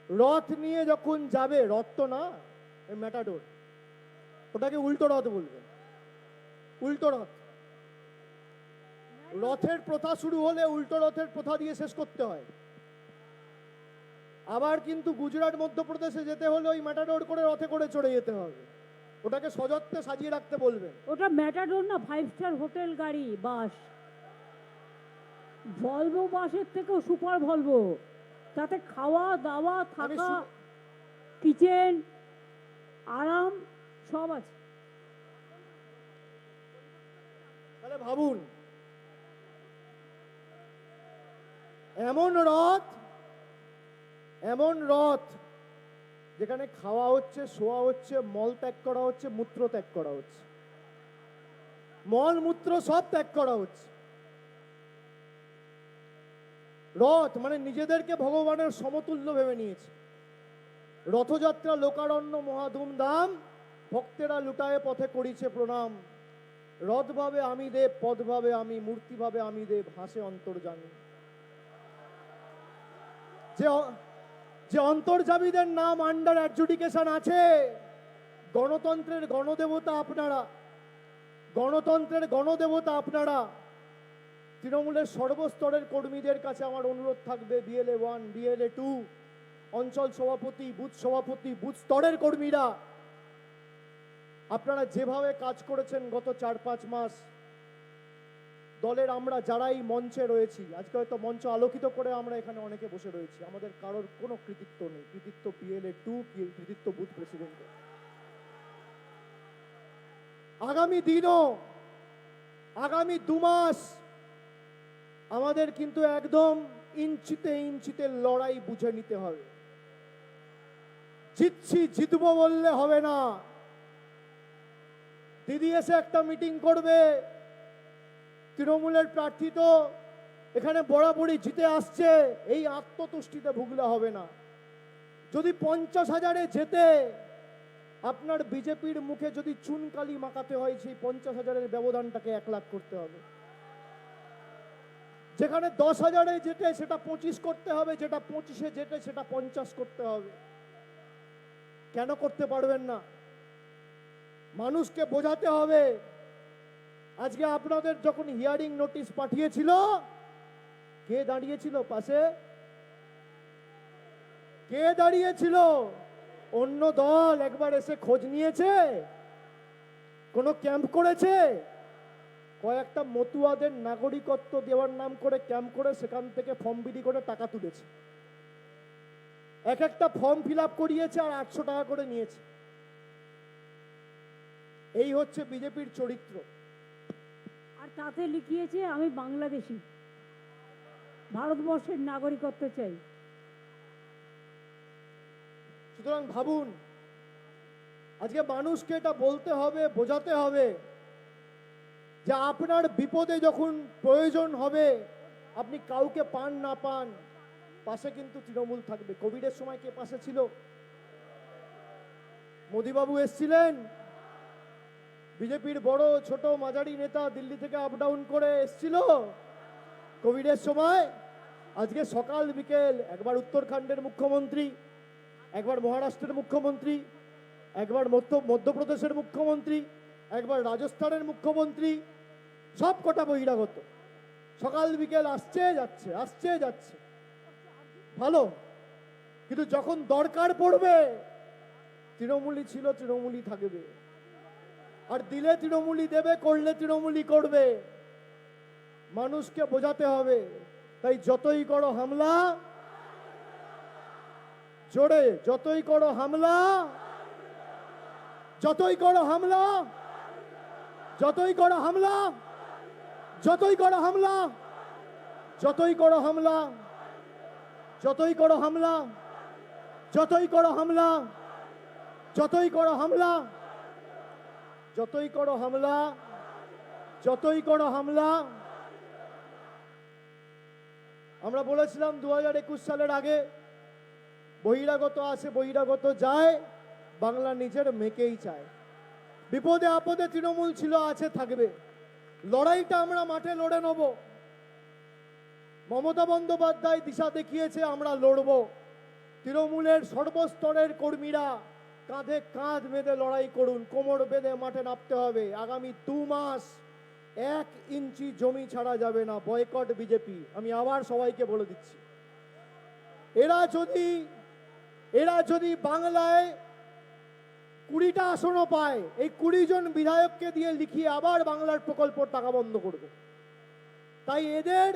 রথ নিয়ে যখন যাবে, রথ তো না, ম্যাটাডোর, ওটাকে উল্টো রথ বলবে, উল্টো রথ। রথের প্রথা শুরু হলে উল্টো রথের প্রথা দিয়ে শেষ করতে হয়। আবার কিন্তু গুজরাট, মধ্যপ্রদেশে যেতে হলে ওই ম্যাটাডোর করে রথে করে চড়ে যেতে হবে, ওটাকে সযত্নে সাজিয়ে রাখতে বলবেন। ওটা ম্যাটাডোর না, 5 স্টার হোটেল গাড়ি, বাস। ভলভো বাসের থেকেও সুপার ভলভো, তাতে খাওয়া দাওয়া থাকা কিচেন, আরাম সব আছে। তাহলে ভাবুন, এমন রথ যেখানে খাওয়া হচ্ছে, শোয়া হচ্ছে, মল ত্যাগ করা হচ্ছে, মূত্র ত্যাগ করা হচ্ছে, মল মূত্র সব ত্যাগ করা হচ্ছে। রথ মানে নিজেদেরকে ভগবানের সমতুল্য ভেবে নিয়েছে। রথযাত্রা লোকারণ্য মহাধুমধাম, ভক্তেরা লুটায়ে পথে করিছে প্রণাম। রথ ভাবে আমি দেব, পদ ভাবে আমি, মূর্তি ভাবে আমি দেব, হাসে অন্তর্জামী। যে অন্তর্জামীদের নাম আন্ডার অ্যাডজুডিকেশন আছে, গণতন্ত্রের গণদেবতা আপনারা, গণতন্ত্রের গণদেবতা আপনারা। তৃণমূলের সর্বস্তরের কর্মীদের কাছে আমার অনুরোধ থাকবে, BLA 1, BLA 2, অঞ্চল সভাপতি, বুথ স্তরের কর্মীরা, আপনারা যেভাবে কাজ করেছেন গত 4-5 মাস, দলের আমরা যারাই মঞ্চে রয়েছি, আজকে হয়তো মঞ্চ আলোকিত করে আমরা এখানে অনেকে বসে রয়েছি, আমাদের কারোর কোনো কৃতিত্ব নেই। কৃতিত্ব BLA 2, কৃতিত্ব বুথ প্রেসিডেন্টের। আগামী দিনও, আগামী 2 মাস আমাদের কিন্তু একদম ইঞ্চিতে ইঞ্চিতে লড়াই বুঝে নিতে হবে। জিতবো বললে হবে না। দিদি এসে একটা মিটিং করবে, তৃণমূলের প্রার্থী তো এখানে বরাবরই জিতে আসছে, এই আত্মতুষ্টিতে ভুগলে হবে না। যদি 50,000-এ জেতে আপনার বিজেপির মুখে যদি চুনকালি মাখাতে হয়, সেই 50,000-এর ব্যবধানটাকে 1 লাখ করতে হবে। যেখানে 10,000-এ জেতে সেটা 25 করতে হবে, যেটা 25-এ জেতে সেটা 50 করতে হবে। কেন করতে পারবেন না? মানুষকে বোঝাতে হবে। আজকে আপনাদের যখন হিয়ারিং নোটিশ পাঠিয়েছিল, কে দাঁড়িয়েছিল পাশে? কে দাঁড়িয়েছিল? অন্য দল একবার এসে খোঁজ নিয়েছে? কোনো ক্যাম্প করেছে? কয়েকটা মতুয়াদের নাগরিকত্ব দেওয়ার নাম করে ক্যাম্প করে সেখান থেকে ফর্ম বিলি করে টাকা তুলেছে। এক একটা ফর্ম ফিল আপ করিয়েছে আর 800 টাকা করে নিয়েছে। এই হচ্ছে বিজেপির চরিত্র। আর তাতে লিখিয়েছে আমি বাংলাদেশি, ভারতবর্ষের নাগরিকত্ব চাই। সুতরাং ভাবুন, আজকে মানুষকে এটা বলতে হবে, বোঝাতে হবে যে আপনার বিপদে যখন প্রয়োজন হবে, আপনি কাউকে পান না পান, পাশে কিন্তু তৃণমূল থাকবে। কোভিডের সময় কে পাশে ছিল? মোদিবাবু এসছিলেন, বিজেপির বড় ছোট মাঝারি নেতা দিল্লি থেকে আপ ডাউন করে এসছিল কোভিডের সময়। আজকে সকাল বিকেল একবার উত্তরাখণ্ডের মুখ্যমন্ত্রী, একবার মহারাষ্ট্রের মুখ্যমন্ত্রী, একবার মধ্যপ্রদেশের মুখ্যমন্ত্রী, একবার রাজস্থানের মুখ্যমন্ত্রী, সব কটা বহিরাগত। সকাল বিকেল আসছে যাচ্ছে, আসছে যাচ্ছে। ভালো, কিন্তু যখন দরকার পড়বে তৃণমূলই ছিল, তৃণমূলই থাকবে। আর দিলে তৃণমূলই দেবে, করলে তৃণমূলই করবে। মানুষকে বোঝাতে হবে। তাই যতই করো হামলা, জোরে যতই করো হামলা, যতই করো হামলা, যতই করো হামলা, যতই করো হামলা, যতই করো হামলা, যতই করো হামলা, যতই করো হামলা, যতই করো হামলা, যতই করো হামলা, যতই করো হামলা। আমরা বলেছিলাম 2021 সালের আগে বহিরাগত আসে, বহিরাগত যায়, বাংলা নিজের মেয়েকেই চায়। বিপদে আপদে তৃণমূল ছিল, আছে, থাকবে। লড়াইটা আমরা মাঠে লড়ে নেব। মমতা বন্দ্যোপাধ্যায় দিশা দেখিয়েছে, আমরা লড়ব। তৃণমূলের সর্বস্তরের কর্মীরা কাঁধে কাঁধ বেঁধে লড়াই করুন, কোমর বেঁধে মাঠে নামতে হবে। আগামী 2 মাস 1 ইঞ্চি জমি ছাড়া যাবে না। Boycott BJP. আমি আবার সবাইকে বলে দিচ্ছি, এরা যদি বাংলায় 20টা আসনও পায়, এই 20 জন বিধায়ককে দিয়ে লিখিয়ে আবার বাংলার প্রকল্পর টাকা বন্ধ করবে। তাই এদের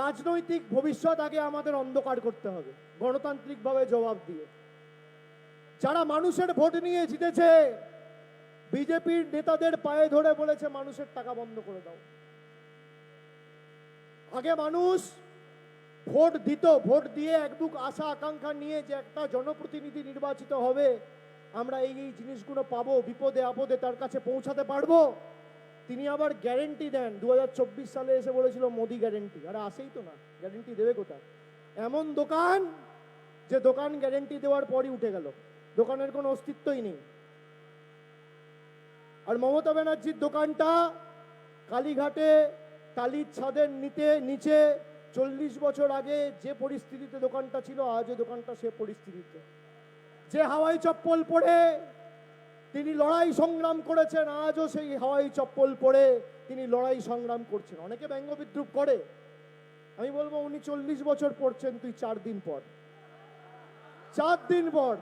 রাজনৈতিক ভবিষ্যৎ আগে আমাদের অন্ধকার করতে হবে, গণতান্ত্রিকভাবে জবাব দিয়ে। যারা মানুষের ভোট নিয়ে জিতেছে, বিজেপির নেতাদের পায়ে ধরে বলেছে মানুষের টাকা বন্ধ করে দাও। আগে মানুষ ভোট দিত, ভোট দিয়ে একটুক আশা আকাঙ্ক্ষা নিয়ে যে একটা জনপ্রতিনিধি নির্বাচিত হবে, আমরা এই এই জিনিসগুলো পাবো, বিপদে আপদে তার কাছে পৌঁছাতে পারবো। তিনি আবার গ্যারেন্টি দেন। 2024 সালে এসে বলেছিল মোদি গ্যারেন্টি। আরে আসেই তো না, গ্যারেন্টি দেবে কোথায়? এমন দোকান যে দোকান গ্যারেন্টি দেওয়ার পরই উঠে গেল, দোকানের কোনো অস্তিত্বই নেই। আর মমতা ব্যানার্জির দোকানটা কালীঘাটে টালির ছাদের নিচে 40 বছর আগে যে পরিস্থিতিতে দোকানটা ছিল, আজও দোকানটা সে পরিস্থিতিতে। যে হাওয়াই চপ্পল পরে তিনি লড়াই সংগ্রাম করেছেন, আজও সেই হাওয়াই চপ্পল পরে তিনি লড়াই সংগ্রাম করছেন। অনেকে ব্যঙ্গ বিদ্রুপ করে, আমি বলবো উনি 40 বছর পড়ছেন, তুই 4 দিন পর। 4 দিন পর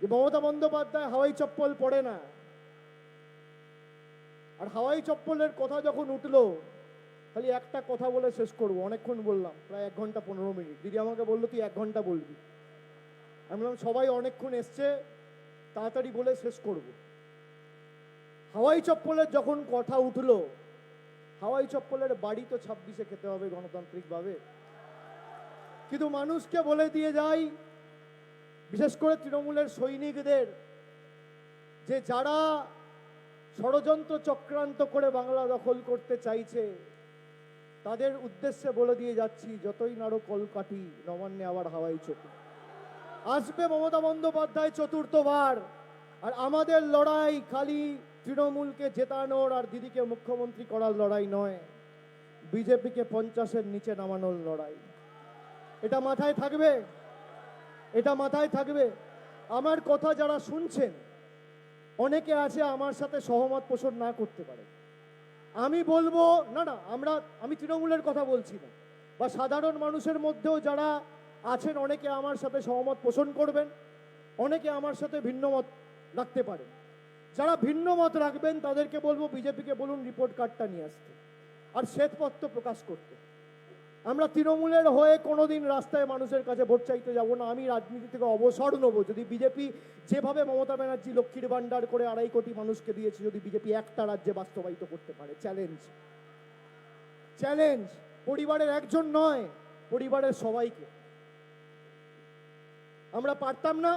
যে মমতা বন্দ্যোপাধ্যায় হাওয়াই চপ্পল পরে না। আর হাওয়াই চপ্পলের কথা যখন উঠলো, খালি একটা কথা বলে শেষ করবো। অনেকক্ষণ বললাম, প্রায় 1 ঘন্টা 15 মিনিট। দিদি আমাকে বললো তুই 1 ঘন্টা বলবি। আমি বললাম সবাই অনেকক্ষণ এসছে, তাড়াতাড়ি বলে শেষ করব। হাওয়াই চপ্পলের যখন কথা উঠলো, হাওয়াই চপ্পলের বাড়ি তো 26-এ খেতে হবে গণতান্ত্রিকভাবে। কিন্তু মানুষকে বলে দিয়ে যাই, বিশেষ করে তৃণমূলের সৈনিকদের, যে যারা ষড়যন্ত্র চক্রান্ত করে বাংলা দখল করতে চাইছে, তাদের উদ্দেশ্যে বলে দিয়ে যাচ্ছি, যতই নাড়ো কলকাঠি, নবান্নে আবার হাওয়াই চপ্পল আসবে মমতা বন্দ্যোপাধ্যায় 4র্থবার। আর আমাদের লড়াই খালি তৃণমূলকে জেতানোর আর দিদিকে মুখ্যমন্ত্রী করার লড়াই নয়, বিজেপিকে 50-এর নিচে নামানোর লড়াই। এটা মাথায় থাকবে, এটা মাথায় থাকবে। আমার কথা যারা শুনছেন, অনেকে আছে আমার সাথে সহমত পোষণ না করতে পারে। আমি বলবো না না, আমি তৃণমূলের কথা বলছি না, বা সাধারণ মানুষের মধ্যেও যারা আছেন, অনেকে আমার সাথে সহমত পোষণ করবেন, অনেকে আমার সাথে ভিন্ন মত রাখতে পারেন। যারা ভিন্ন মত রাখবেন তাদেরকে বলবো বিজেপিকে বলুন রিপোর্ট কার্ডটা নিয়ে আসতে আর শ্বেতপত্র প্রকাশ করতে। আমরা তৃণমূলের হয়ে কোনোদিন রাস্তায় মানুষের কাছে ভোট চাইতে যাব না। আমি রাজনীতি থেকে অবসর নেব যদি বিজেপি, যেভাবে মমতা ব্যানার্জি লক্ষ্মীর ভান্ডার করে 2.5 কোটি মানুষকে দিয়েছে, যদি বিজেপি একটা রাজ্যে বাস্তবায়িত করতে পারে। Challenge, challenge. পরিবারের একজন নয়, পরিবারের সবাইকে। আমরা পারতাম না?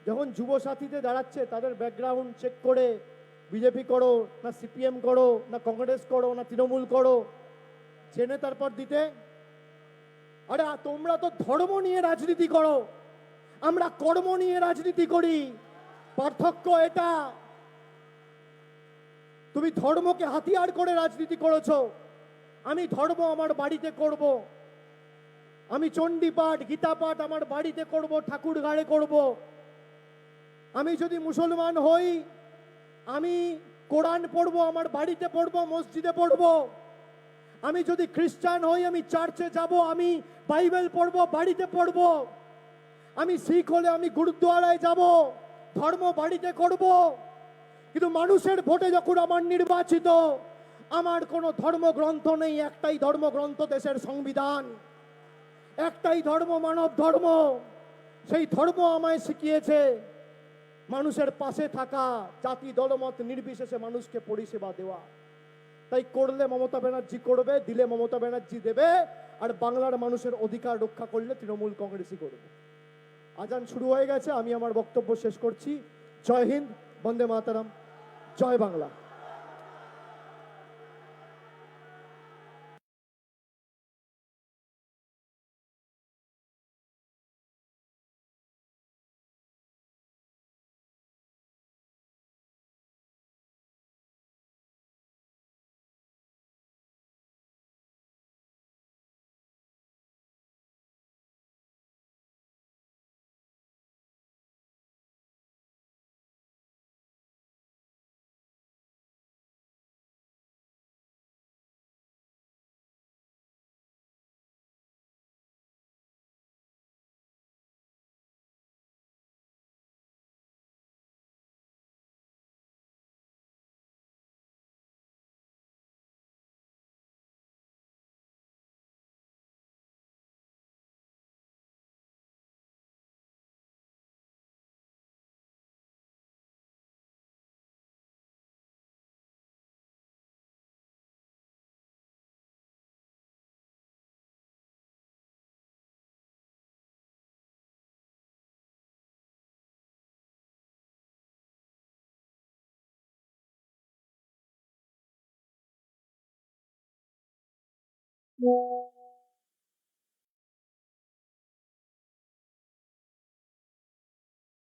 যখন যুব সাথীতে দাঁড়াচ্ছে, তাদের ব্যাকগ্রাউন্ড চেক করে বিজেপি করো না সিপিএম করো না কংগ্রেস করো না তৃণমূল করো, জেনে তারপর দিতে। আরে তোমরা তো ধর্ম নিয়ে রাজনীতি করো, আমরা কর্ম নিয়ে রাজনীতি করি। পার্থক্য এটা, তুমি ধর্মকে হাতিয়ার করে রাজনীতি করেছো, আমি ধর্ম আমার বাড়িতে করব। আমি চণ্ডী পাঠ গীতা পাঠ আমার বাড়িতে করব, ঠাকুর ঘাড়ে করব। আমি যদি মুসলমান হই, আমি কোরআন পড়বো, আমার বাড়িতে পড়বো, মসজিদে পড়বো। আমি যদি খ্রিস্টান হই, আমি চার্চে যাব, আমি বাইবেল পড়বো, বাড়িতে পড়বো। আমি শিখ হলে আমি গুরুদ্বারায় যাব, ধর্ম বাড়িতে করব। কিন্তু মানুষের ভোটে যখন আমার নির্বাচিত, আমার কোনো ধর্মগ্রন্থ নেই, একটাই ধর্মগ্রন্থ দেশের সংবিধান, একটাই ধর্ম মানব ধর্ম। সেই ধর্ম আমায় শিখিয়েছে মানুষের পাশে থাকা, জাতি দলমত নির্বিশেষে মানুষকে পরিষেবা দেওয়া। তাই করলে মমতা ব্যানার্জি করবে, দিলে মমতা ব্যানার্জি দেবে, আর বাংলার মানুষের অধিকার রক্ষা করলে তৃণমূল কংগ্রেসই করবে। আজান শুরু হয়ে গেছে, আমি আমার বক্তব্য শেষ করছি। জয় হিন্দ, বন্দে মাতরম, জয় বাংলা। টাকা